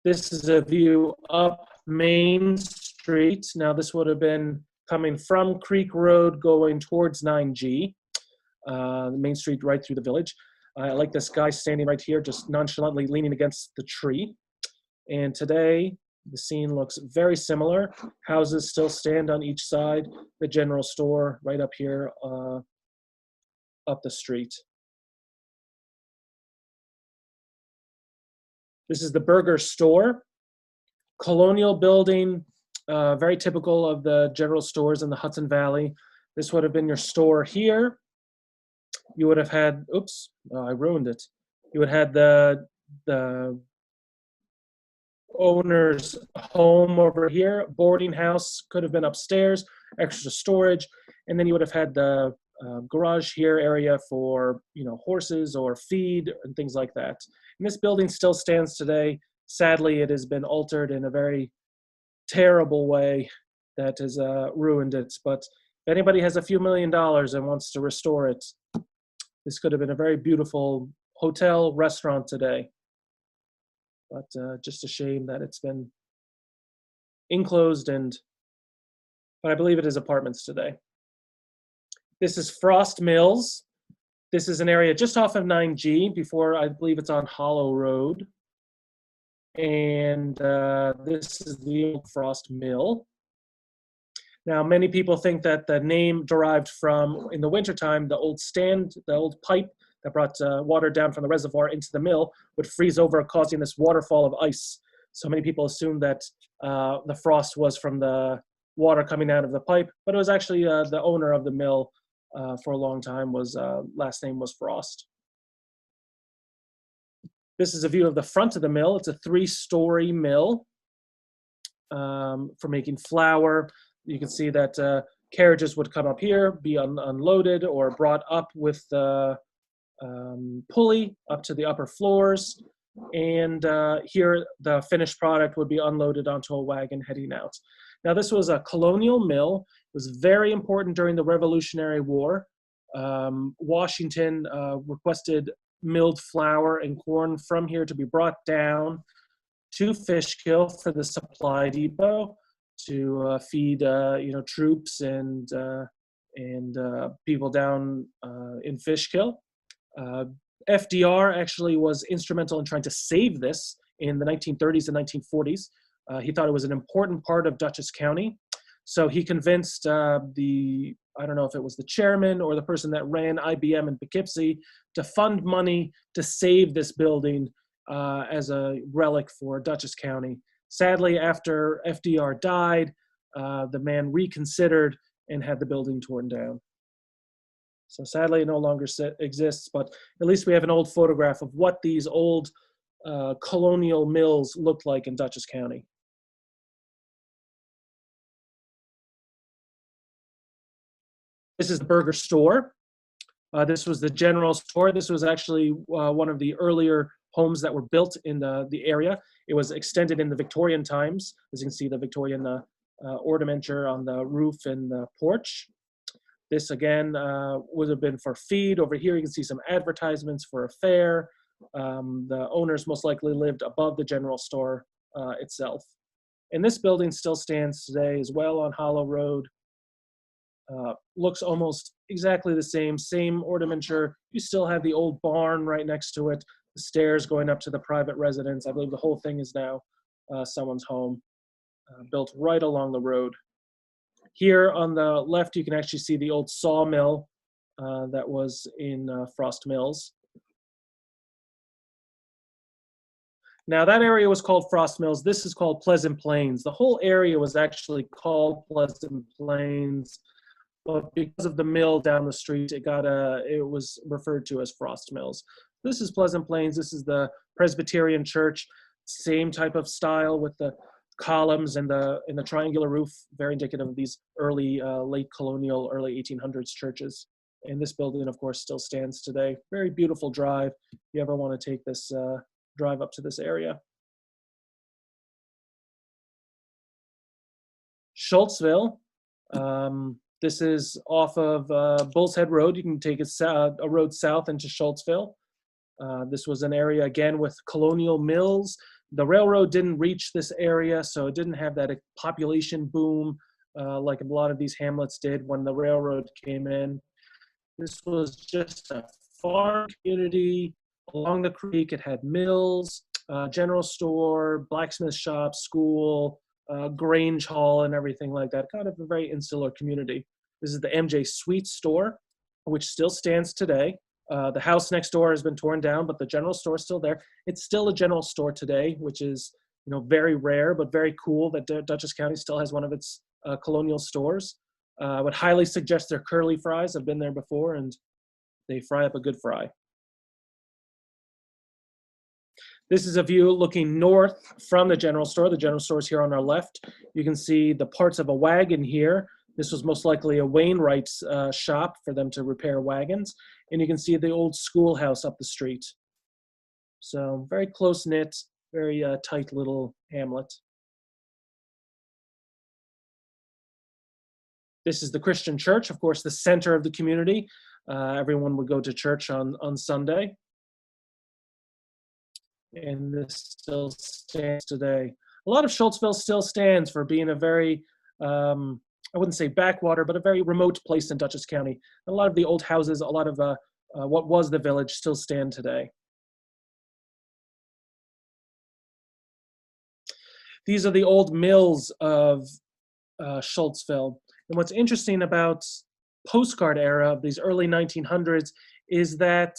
This is a view up Main Street. Now this would have been coming from Creek Road going towards 9G, the Main Street right through the village. I like this guy standing right here, just nonchalantly leaning against the tree. And today, the scene looks very similar. Houses still stand on each side. The general store right up here, up the street. This is the Burger Store. Colonial building, very typical of the general stores in the Hudson Valley. This would have been your store here. You would have had, oops, I ruined it. You would have had the owner's home over here. Boarding house could have been upstairs, extra storage, and then you would have had the garage here area for horses or feed and things like that. And this building still stands today. Sadly, it has been altered in a very terrible way that has ruined it. But if anybody has a few $1,000,000 and wants to restore it, this could have been a very beautiful hotel, restaurant today. But just a shame that it's been enclosed, but I believe it is apartments today. This is Frost Mills. This is an area just off of 9G before, I believe it's on Hollow Road. And this is the old Frost Mill. Now, many people think that the name derived from, in the wintertime, the old pipe that brought water down from the reservoir into the mill would freeze over, causing this waterfall of ice. So many people assume that the frost was from the water coming out of the pipe, but it was actually the owner of the mill for a long time last name was Frost. This is a view of the front of the mill. It's a 3-story mill for making flour. You can see that carriages would come up here, be unloaded or brought up with the pulley up to the upper floors. And here the finished product would be unloaded onto a wagon heading out. Now, this was a colonial mill. It was very important during the Revolutionary War. Washington requested milled flour and corn from here to be brought down to Fishkill for the supply depot to feed troops and people down in Fishkill. FDR actually was instrumental in trying to save this in the 1930s and 1940s. He thought it was an important part of Dutchess County. So he convinced I don't know if it was the chairman or the person that ran IBM in Poughkeepsie to fund money to save this building as a relic for Dutchess County. Sadly, after FDR died, the man reconsidered and had the building torn down. So sadly, it no longer exists, but at least we have an old photograph of what these old colonial mills looked like in Dutchess County. This is the burger store. This was the general store. This was actually one of the earlier homes that were built in the area. It was extended in the Victorian times. As you can see, the Victorian ornamenture on the roof and the porch. This, again, would have been for feed. Over here, you can see some advertisements for a fair. The owners most likely lived above the general store itself. And this building still stands today as well on Hollow Road. Looks almost exactly the same ornamenture. You still have the old barn right next to it, the stairs going up to the private residence. I believe the whole thing is now someone's home, built right along the road. Here on the left, you can actually see the old sawmill that was in Frost Mills. Now, that area was called Frost Mills. This is called Pleasant Plains. The whole area was actually called Pleasant Plains, but because of the mill down the street, it was referred to as Frost Mills. This is Pleasant Plains. This is the Presbyterian church, same type of style with the columns and the triangular roof, very indicative of these early, late colonial, early 1800s churches. And this building, of course, still stands today. Very beautiful drive if you ever want to take this drive up to this area. Schultzville. This is off of Bull's Head Road. You can take a road south into Schultzville. This was an area, again, with colonial mills. The railroad didn't reach this area, so it didn't have that population boom like a lot of these hamlets did when the railroad came in. This was just a farm community along the creek. It had mills, general store, blacksmith shop, school, Grange Hall, and everything like that. Kind of a very insular community. This is the MJ Sweet store, which still stands today. The house next door has been torn down, but the general store is still there. It's still a general store today, which is very rare, but very cool that Dutchess County still has one of its colonial stores. I would highly suggest their curly fries. I've been there before, and they fry up a good fry. This is a view looking north from the general store. The general store is here on our left. You can see the parts of a wagon here. This was most likely a Wainwright's shop for them to repair wagons. And you can see the old schoolhouse up the street. So very close-knit, very tight little hamlet. This is the Christian church, of course, the center of the community. Everyone would go to church on Sunday. And this still stands today. A lot of Schultzville still stands for being a very, I wouldn't say backwater, but a very remote place in Dutchess County. A lot of the old houses, a lot of what was the village still stand today. These are the old mills of Schultzville. And what's interesting about postcard era of these early 1900s is that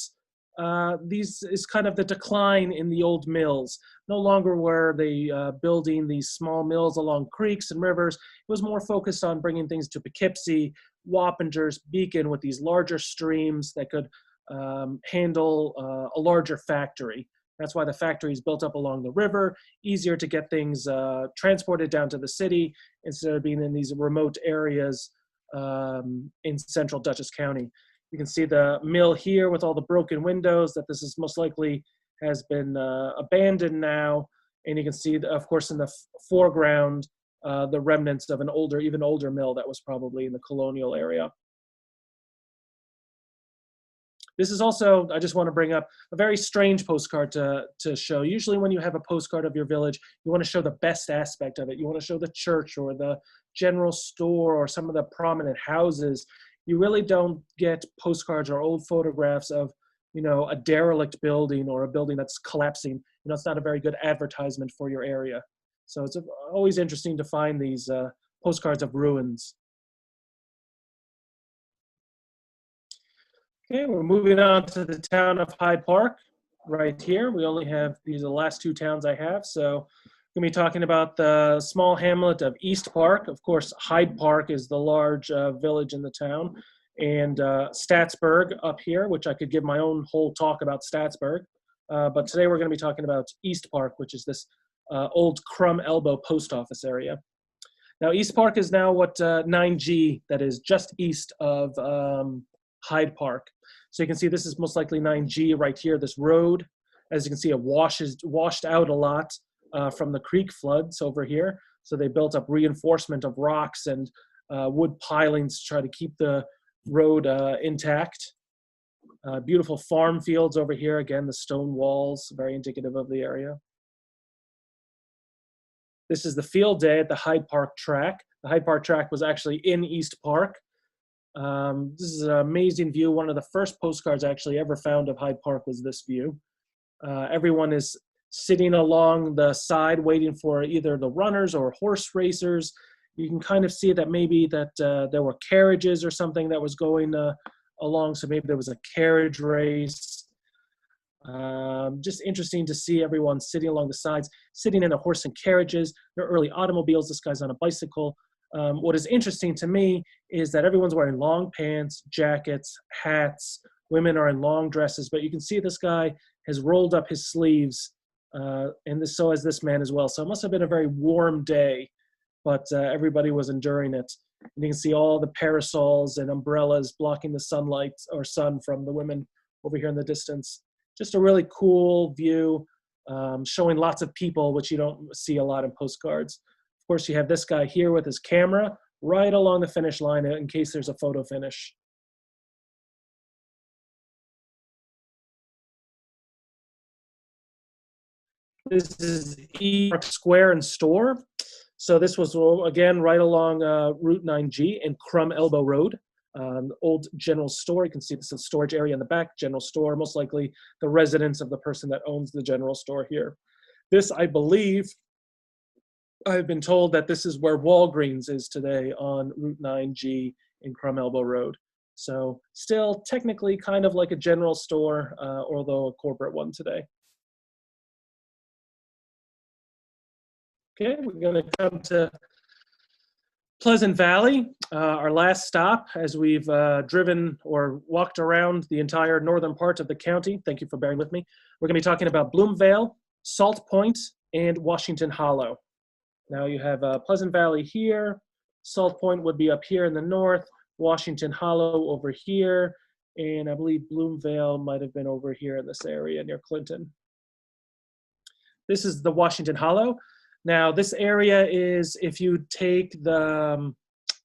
these is kind of the decline in the old mills. No longer were they building these small mills along creeks and rivers. It was more focused on bringing things to Poughkeepsie, Wappingers, Beacon with these larger streams that could handle a larger factory. That's why the factory is built up along the river, easier to get things transported down to the city instead of being in these remote areas in central Dutchess County. You can see the mill here with all the broken windows, that this is most likely has been abandoned now. And you can see, of course, in the foreground, the remnants of an older, even older mill that was probably in the colonial era. This is also, I just want to bring up, a very strange postcard to show. Usually when you have a postcard of your village, you want to show the best aspect of it. You want to show the church or the general store or some of the prominent houses. You really don't get postcards or old photographs of, you know, a derelict building or a building that's collapsing. You know, it's not a very good advertisement for your area. So it's always interesting to find these postcards of ruins. Okay, we're moving on to the town of Hyde Park right here. We only have, these are the last two towns I have. So we're going to be talking about the small hamlet of East Park. Of course, Hyde Park is the large village in the town. And Statsburg up here, which I could give my own whole talk about Statsburg. But today we're going to be talking about East Park, which is this old Crumb Elbow post office area. Now, East Park is now what 9G, that is just east of Hyde Park. So you can see this is most likely 9G right here, this road. As you can see, it washed out a lot from the creek floods over here. So they built up reinforcement of rocks and wood pilings to try to keep the road intact. Beautiful farm fields over here. Again, the stone walls, very indicative of the area. This is the field day at the Hyde Park track. The Hyde Park track was actually in East Park. This is an amazing view. One of the first postcards I actually ever found of Hyde Park was this view. Everyone is sitting along the side waiting for either the runners or horse racers. You can kind of see that maybe that there were carriages or something that was going along, so maybe there was a carriage race. Just interesting to see everyone sitting along the sides, sitting in a horse and carriages. They're early automobiles. This guy's on a bicycle. What is interesting to me is that everyone's wearing long pants, jackets, hats. Women are in long dresses, but you can see this guy has rolled up his sleeves, and so has this man as well. So it must have been a very warm day, but everybody was enduring it. And you can see all the parasols and umbrellas blocking the sunlight or sun from the women over here in the distance. Just a really cool view, showing lots of people, which you don't see a lot in postcards. Of course, you have this guy here with his camera right along the finish line in case there's a photo finish. This is East Park Square and Store. So this was, again, right along Route 9G and Crumb Elbow Road. Old general store. You can see this is a storage area in the back, general store, most likely the residence of the person that owns the general store here. This, I believe, I've been told that this is where Walgreens is today on Route 9G in Crumb Elbow Road. So still technically kind of like a general store, although a corporate one today. Okay, we're going to come to Pleasant Valley, our last stop as we've driven or walked around the entire northern part of the county. Thank you for bearing with me. We're going to be talking about Bloomvale, Salt Point, and Washington Hollow. Now you have Pleasant Valley here, Salt Point would be up here in the north, Washington Hollow over here, and I believe Bloomvale might have been over here in this area near Clinton. This is the Washington Hollow. Now this area is, if you take the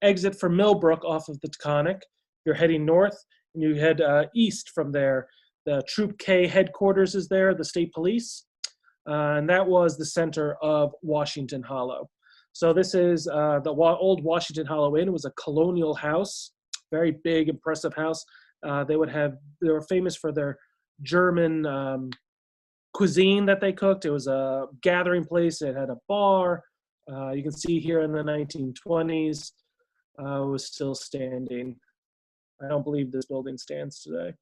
exit from Millbrook off of the Taconic, you're heading north, and you head east from there. The Troop K headquarters is there, the state police, and that was the center of Washington Hollow. So this is the old Washington Hollow Inn. It was a colonial house, very big, impressive house. They were famous for their German cuisine that they cooked. It was a gathering place. It had a bar. You can see here in the 1920s, it was still standing. I don't believe this building stands today.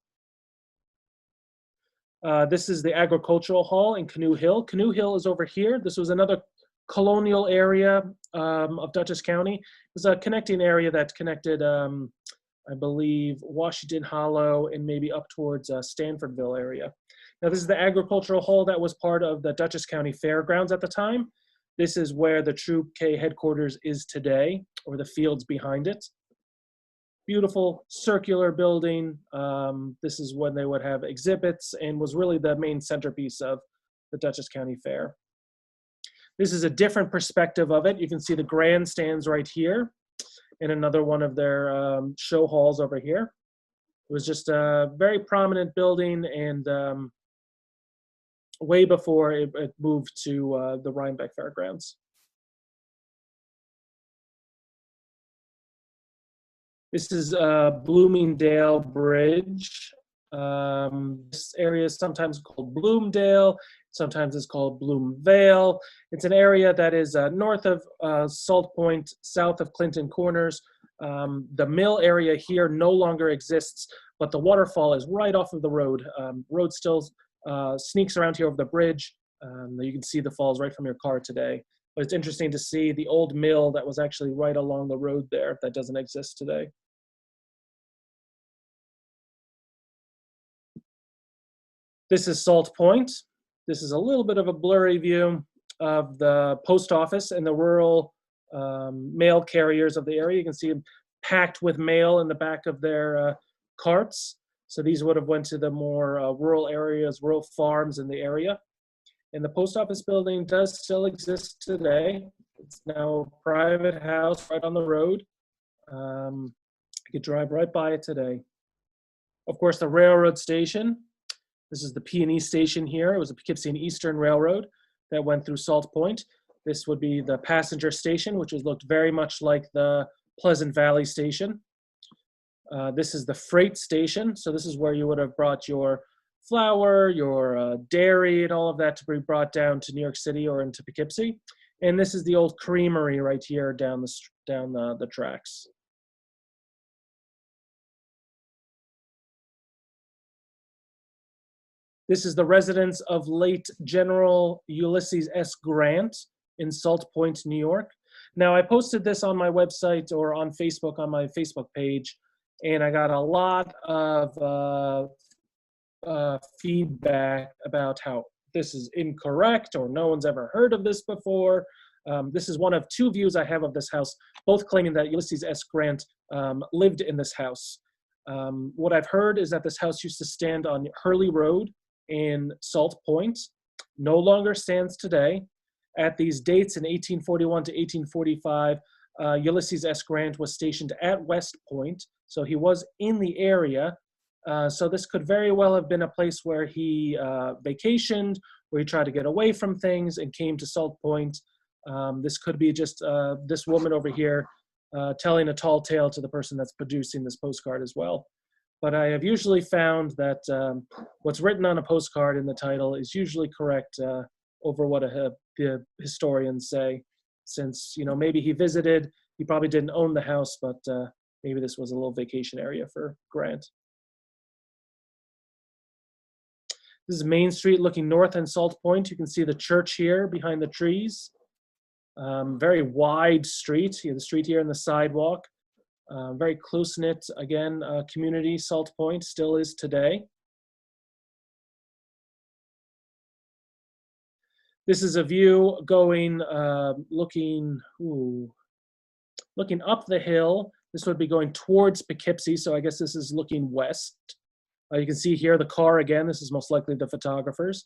This is the Agricultural Hall in Canoe Hill. Canoe Hill is over here. This was another colonial area of Dutchess County. It was a connecting area that connected, I believe, Washington Hollow and maybe up towards Stanfordville area. Now this is the Agricultural Hall that was part of the Dutchess County Fairgrounds at the time. This is where the Troop K headquarters is today, or the fields behind it. Beautiful circular building. This is when they would have exhibits and was really the main centerpiece of the Dutchess County Fair. This is a different perspective of it. You can see the grandstands right here and another one of their show halls over here. It was just a very prominent building, and way before it moved to the Rhinebeck Fairgrounds. This is Bloomingdale Bridge. This area is sometimes called Bloomdale, sometimes it's called Bloomvale. It's an area that is north of Salt Point, south of Clinton Corners. The mill area here no longer exists, but the waterfall is right off of the road. Road still sneaks around here over the bridge. You can see the falls right from your car today. But it's interesting to see the old mill that was actually right along the road there that doesn't exist today. This is Salt Point. This is a little bit of a blurry view of the post office and the rural mail carriers of the area. You can see them packed with mail in the back of their carts. So these would have went to the more rural areas, rural farms in the area. And the post office building does still exist today. It's now a private house right on the road. You could drive right by it today. Of course, the railroad station. This is the P&E station here. It was a Poughkeepsie and Eastern Railroad that went through Salt Point. This would be the passenger station, which looked very much like the Pleasant Valley station. This is the freight station. So this is where you would have brought your flour, your dairy, and all of that to be brought down to New York City or into Poughkeepsie. And this is the old creamery right here down the tracks. This is the residence of late General Ulysses S. Grant in Salt Point, New York. Now, I posted this on my website or on Facebook, on my Facebook page, and I got a lot of feedback about how this is incorrect or no one's ever heard of this before. This is one of two views I have of this house, both claiming that Ulysses S. Grant lived in this house. What I've heard is that this house used to stand on Hurley Road in Salt Point, no longer stands today. At these dates in 1841 to 1845, Ulysses S. Grant was stationed at West Point, so he was in the area. So this could very well have been a place where he vacationed, where he tried to get away from things and came to Salt Point. This could be just this woman over here telling a tall tale to the person that's producing this postcard as well. But I have usually found that what's written on a postcard in the title is usually correct over what the historians say, since, you know, maybe he visited, he probably didn't own the house, but maybe this was a little vacation area for Grant. This is Main Street looking north on Salt Point. You can see the church here behind the trees. Very wide street. You have the street here and the sidewalk. Very close-knit, again, community. Salt Point still is today. This is a view going, looking up the hill. This would be going towards Poughkeepsie, so I guess this is looking west. You can see here the car again. This is most likely the photographers.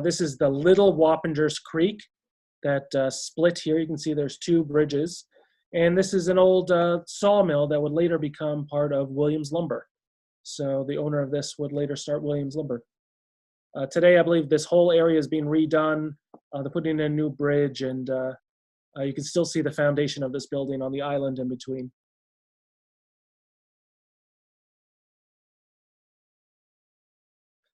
This is the Little Wappingers Creek that split here. You can see there's two bridges. And this is an old sawmill that would later become part of Williams Lumber. So the owner of this would later start Williams Lumber. Today, I believe this whole area is being redone. They're putting in a new bridge, and you can still see the foundation of this building on the island in between.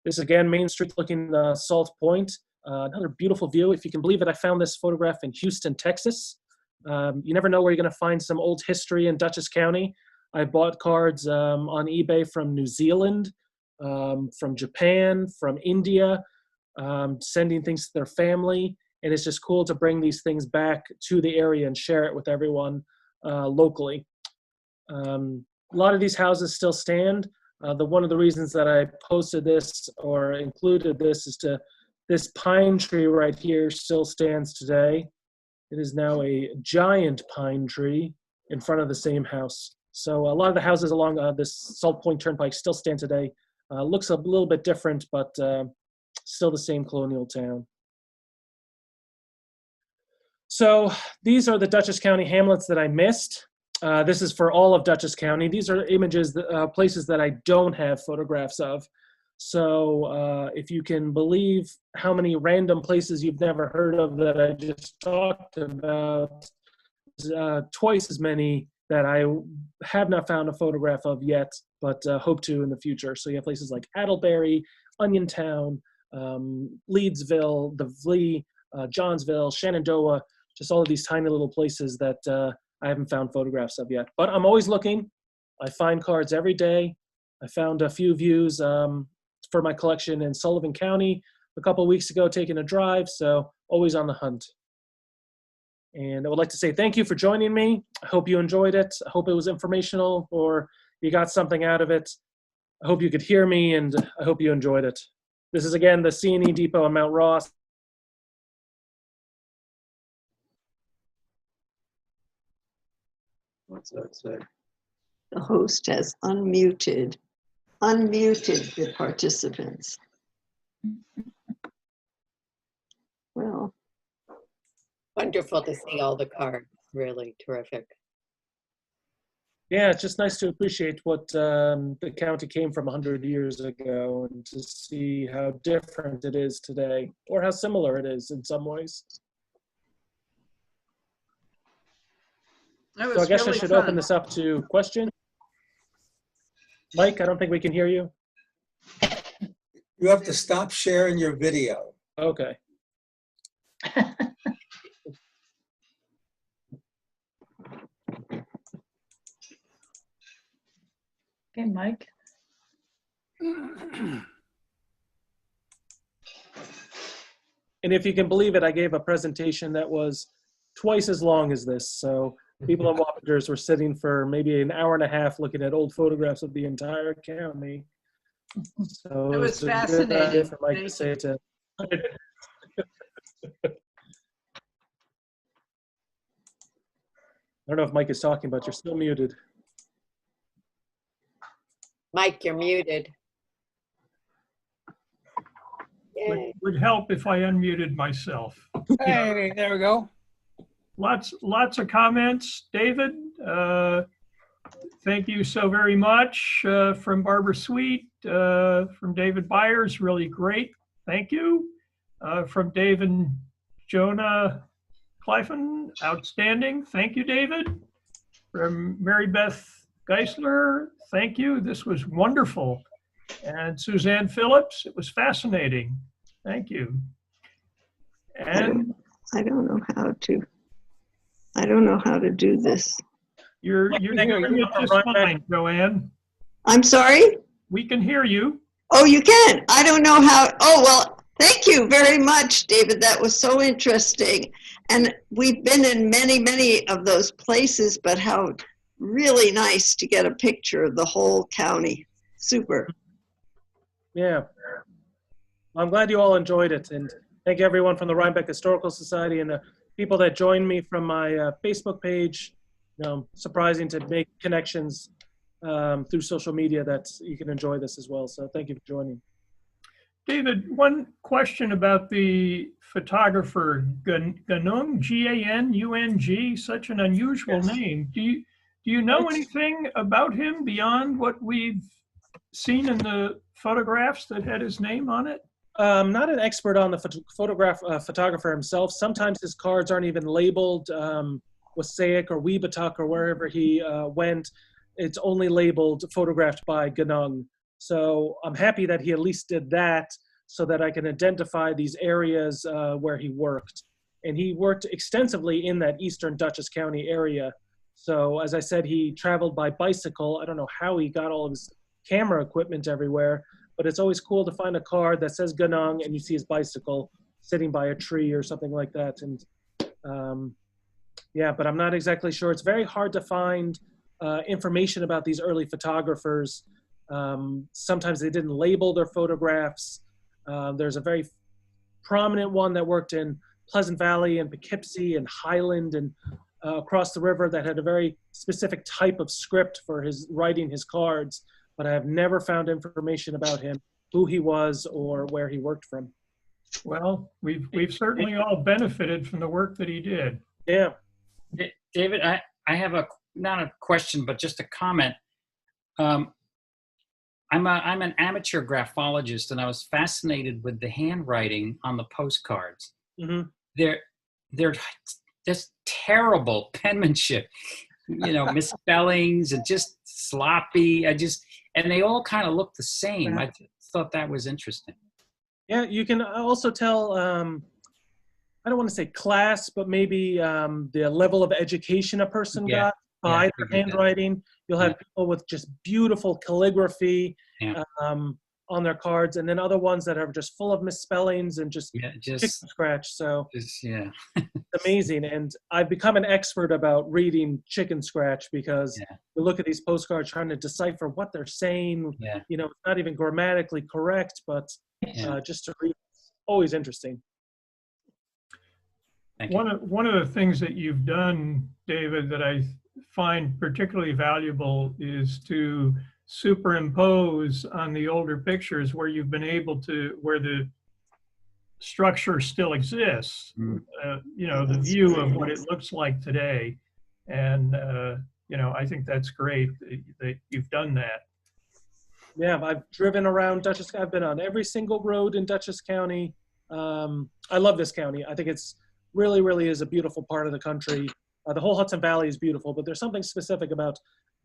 This again, Main Street looking Salt Point. Another beautiful view. If you can believe it, I found this photograph in Houston, Texas. You never know where you're going to find some old history in Dutchess County. I bought cards on eBay from New Zealand, from Japan, from India, sending things to their family. And it's just cool to bring these things back to the area and share it with everyone locally. A lot of these houses still stand. One of the reasons that I posted this or included this is this pine tree right here still stands today. It is now a giant pine tree in front of the same house. So a lot of the houses along this Salt Point Turnpike still stand today. Looks a little bit different, but still the same colonial town. So these are the Dutchess County hamlets that I missed. This is for all of Dutchess County. These are images, places that I don't have photographs of. So if you can believe how many random places you've never heard of that I just talked about, twice as many that I have not found a photograph of yet, but hope to in the future. So you have places like Attlebury, Oniontown, Leedsville, the Vlee, Johnsville, Shenandoah, just all of these tiny little places that I haven't found photographs of yet. But I'm always looking. I find cards every day. I found a few views for my collection in Sullivan County a couple of weeks ago, taking a drive, so always on the hunt. And I would like to say thank you for joining me. I hope you enjoyed it. I hope it was informational or you got something out of it. I hope you could hear me, and I hope you enjoyed it. This is, again, the C&E Depot in Mount Ross. What's that say? The host has unmuted the participants. Well, Wonderful to see all the cards. Really terrific. Yeah, it's just nice to appreciate what the county came from 100 years ago and to see how different it is today, or how similar it is in some ways. So I guess I should open this up to questions. Mike, I don't think we can hear you. You have to stop sharing your video. Okay. Okay, Mike. And if you can believe it, I gave a presentation that was twice as long as this. So people in Wappingers were sitting for maybe an hour and a half looking at old photographs of the entire county. So It was it's a good fascinating. idea for Mike to Thank say it to. I don't know if Mike is talking, but you're still muted. Mike, you're muted. Yay. Would help if I unmuted myself. Hey, there we go. Lots of comments. David, thank you so very much. From Barbara Sweet, from David Byers, really great. Thank you. From David Jonah Clyfen, outstanding. Thank you, David. From Mary Beth Geisler, thank you. This was wonderful. And Suzanne Phillips, it was fascinating. Thank you. And I don't know how to do this. you're doing it just fine, Joanne. I'm sorry? We can hear you. Oh, you can. I don't know how. Oh, well, thank you very much, David. That was so interesting. And we've been in many, many of those places, but how really nice to get a picture of the whole county. Super. Yeah. I'm glad you all enjoyed it. And thank everyone from the Rhinebeck Historical Society and the people that joined me from my Facebook page. Surprising to make connections through social media that you can enjoy this as well. So thank you for joining. David, one question about the photographer Ganung, G-A-N-U-N-G, such an unusual name. Do you know anything about him beyond what we've seen in the photographs that had his name on it? Not an expert on the photographer himself. Sometimes his cards aren't even labeled Wassaic or Weebatuk or wherever he went. It's only labeled photographed by Ganung. So I'm happy that he at least did that so that I can identify these areas where he worked. And he worked extensively in that eastern Dutchess County area. So as I said, he traveled by bicycle. I don't know how he got all of his camera equipment everywhere, but it's always cool to find a card that says Ganung and you see his bicycle sitting by a tree or something like that. And yeah, but I'm not exactly sure. It's very hard to find information about these early photographers. Sometimes they didn't label their photographs. There's a very prominent one that worked in Pleasant Valley and Poughkeepsie and Highland and across the river that had a very specific type of script for his writing his cards, but I have never found information about him, who he was or where he worked from. Well, we've certainly all benefited from the work that he did. Yeah. David, I have not a question, but just a comment. I'm an amateur graphologist, and I was fascinated with the handwriting on the postcards. Mm-hmm. They're just terrible penmanship, misspellings and just sloppy. And they all kind of look the same. I thought that was interesting. Yeah, you can also tell, I don't want to say class, but maybe the level of education a person got by their handwriting. You'll have people with just beautiful calligraphy on their cards, and then other ones that are just full of misspellings and just chicken scratch. So it's amazing. And I've become an expert about reading chicken scratch because you look at these postcards trying to decipher what they're saying. It's not even grammatically correct, but just to read, it's always interesting. One of the things that you've done, David, that I find particularly valuable is to superimpose on the older pictures where you've been able to, where the structure still exists, the view of what it looks like today. And, I think that's great that you've done that. Yeah, I've driven around Dutchess. I've been on every single road in Dutchess County. I love this county. I think it's really, really is a beautiful part of the country. The whole Hudson Valley is beautiful, but there's something specific about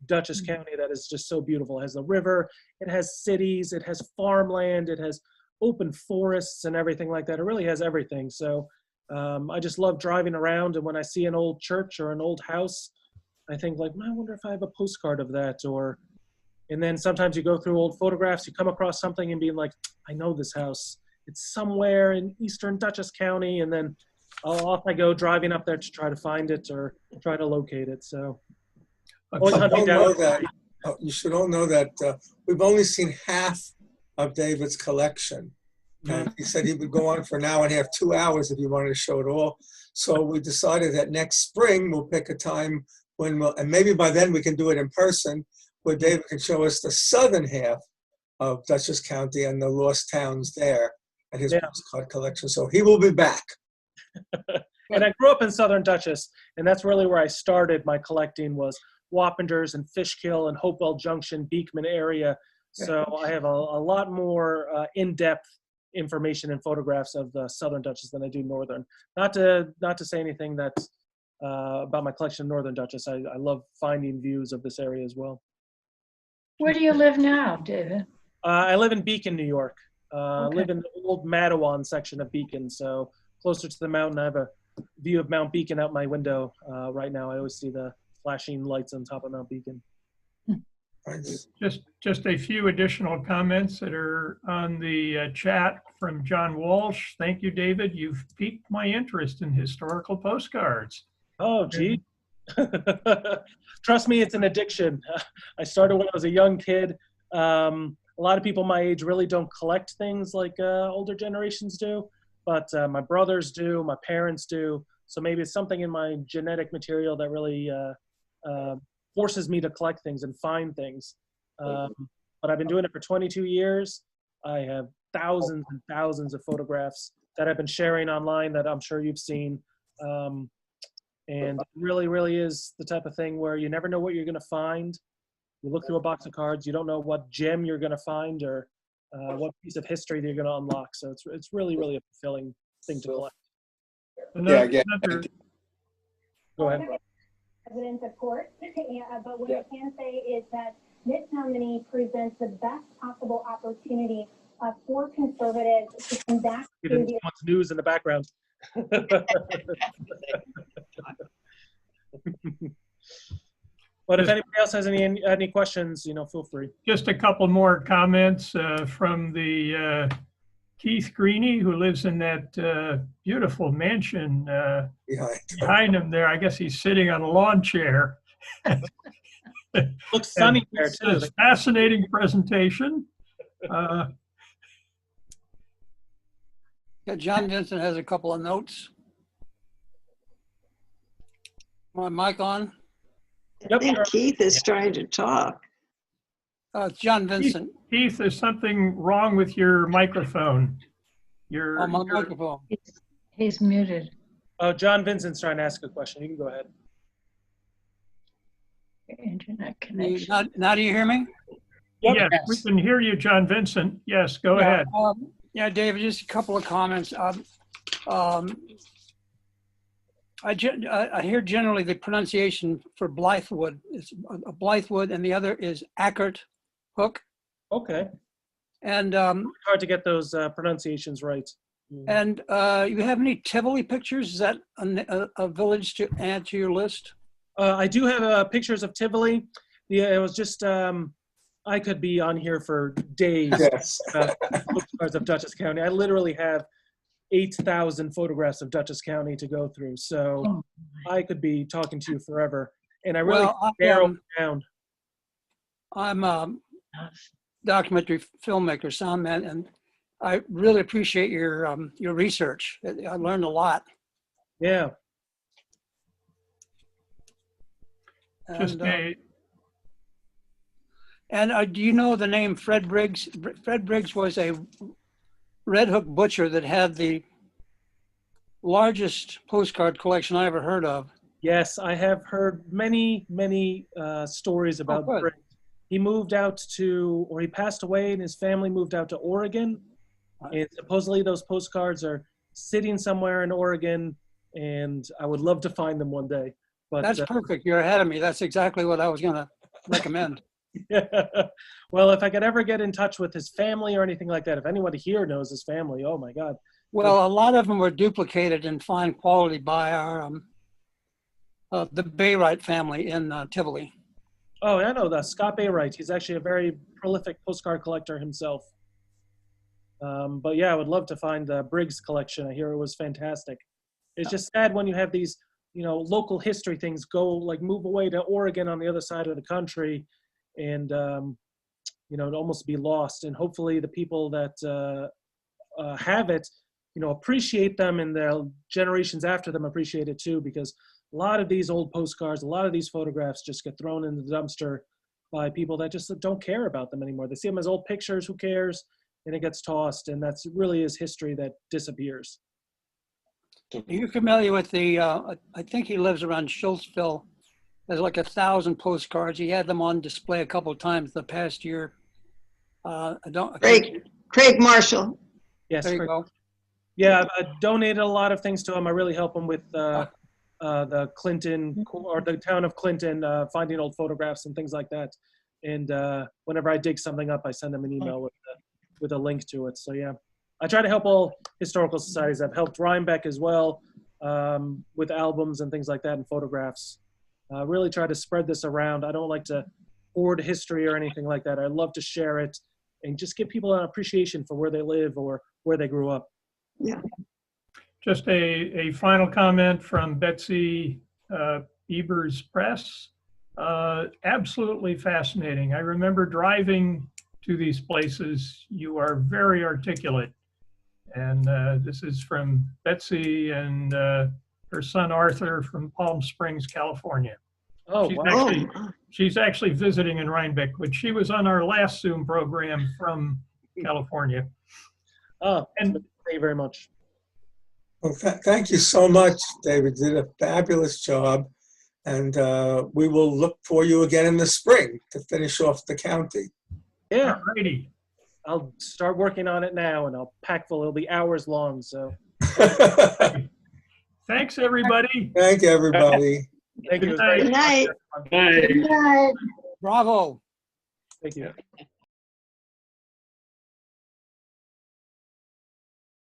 Dutchess County that is just so beautiful. It has the river, it has cities, it has farmland, it has open forests and everything like that. It really has everything. So I just love driving around, and when I see an old church or an old house, I think like, I wonder if I have a postcard of that. And then sometimes you go through old photographs, you come across something and being like, I know this house. It's somewhere in eastern Dutchess County, and then off I go driving up there to try to find it or try to locate it. So you should all know that we've only seen half of David's collection. And he said he would go on for an hour and a half, 2 hours if he wanted to show it all. So we decided that next spring we'll pick a time when and maybe by then we can do it in person, where David can show us the southern half of Dutchess County and the lost towns there at his postcard collection. So he will be back. And I grew up in southern Dutchess, and that's really where I started my collecting, was Wappingers and Fishkill and Hopewell Junction, Beekman area. So I have a lot more in-depth information and photographs of the southern Dutchess than I do northern. Not to say anything that's about my collection of northern Dutchess. I love finding views of this area as well. Where do you live now, David? I live in Beacon, New York. I live in the old Madawan section of Beacon, so closer to the mountain. I have a view of Mount Beacon out my window right now. I always see the flashing lights on top of Mount Beacon. Just a few additional comments that are on the chat from John Walsh. Thank you, David. You've piqued my interest in historical postcards. Oh, gee. Trust me, it's an addiction. I started when I was a young kid. A lot of people my age really don't collect things like older generations do. but my brothers do, my parents do. So maybe it's something in my genetic material that really forces me to collect things and find things. But I've been doing it for 22 years. I have thousands and thousands of photographs that I've been sharing online that I'm sure you've seen. And it really, really is the type of thing where you never know what you're going to find. You look through a box of cards, you don't know what gem you're going to find or what piece of history that you're going to unlock. So it's really, really a fulfilling thing to collect. Yeah, again. Go ahead. Evidence, of course, but what I can say is that this Hamlets presents the best possible opportunity for conservatives to come back to the someone's news in the background. But if anybody else has any questions, feel free. Just a couple more comments from the Keith Greeny, who lives in that beautiful mansion behind him there. I guess he's sitting on a lawn chair. Looks sunny there too. Fascinating presentation. Yeah, John Vincent has a couple of notes. My mic on? I think Keith is trying to talk. It's John Vincent. Keith, there's something wrong with your microphone. My microphone. He's muted. Oh, John Vincent's trying to ask a question. You can go ahead. Internet connection. Now do you hear me? Yep. Yes, we can hear you, John Vincent. Yes, go ahead. Yeah, David, just a couple of comments. I hear generally the pronunciation for Blythewood is Blythewood, and the other is Ackert Hook. Okay. And hard to get those pronunciations right. And you have any Tivoli pictures? Is that a village to add to your list? I do have pictures of Tivoli. Yeah, it was just I could be on here for days. Yes. Postcards of Dutchess County. I literally have 8,000 photographs of Dutchess County to go through, so I could be talking to you forever. And I really narrowed down. I'm a documentary filmmaker, sound man, and I really appreciate your research. I learned a lot. Yeah. And do you know the name Fred Briggs? Fred Briggs was a Red Hook butcher that had the largest postcard collection I ever heard of. Yes, I have heard many, many stories about Briggs. He moved out to, or he passed away and his family moved out to Oregon. And supposedly those postcards are sitting somewhere in Oregon, and I would love to find them one day. But that's perfect. You're ahead of me. That's exactly what I was going to recommend. Well, if I could ever get in touch with his family or anything like that, if anybody here knows his family, oh my God. Well, a lot of them were duplicated in fine quality by our the Bayrite family in Tivoli. Oh, I know that Scott Bayrite. He's actually a very prolific postcard collector himself. But yeah, I would love to find the Briggs collection. I hear it was fantastic. It's just sad when you have these, local history things move away to Oregon on the other side of the country, and almost be lost. And hopefully the people that have it, appreciate them, and the generations after them appreciate it too, because a lot of these old postcards, a lot of these photographs just get thrown in the dumpster by people that just don't care about them anymore. They see them as old pictures, who cares? And it gets tossed, and that's really is history that disappears. Are you familiar with the, I think he lives around Schultzville. There's like 1,000 postcards. He had them on display a couple of times the past year. Craig Marshall. Yes, there you go. Yeah, I donated a lot of things to him. I really help him with the Clinton, or the town of Clinton, finding old photographs and things like that. And whenever I dig something up, I send him an email with a link to it. So yeah, I try to help all historical societies. I've helped Rhinebeck as well with albums and things like that and photographs. Really try to spread this around. I don't like to hoard history or anything like that. I love to share it and just give people an appreciation for where they live or where they grew up. Yeah. Just a final comment from Betsy Ebers Press. Absolutely fascinating. I remember driving to these places. You are very articulate. And this is from Betsy and her son Arthur from Palm Springs, California. Oh, She's wow. actually, she's actually visiting in Rhinebeck, but she was on our last Zoom program from California. Oh, And thank you very much. Well, thank you so much, David. You did a fabulous job. And we will look for you again in the spring to finish off the county. Yeah, alrighty. I'll start working on it now, and I'll pack full. It'll be hours long, so. Thanks, everybody. Thank you, everybody. Thank you. It was Good very night. Good night. Good night. Bravo. Thank you.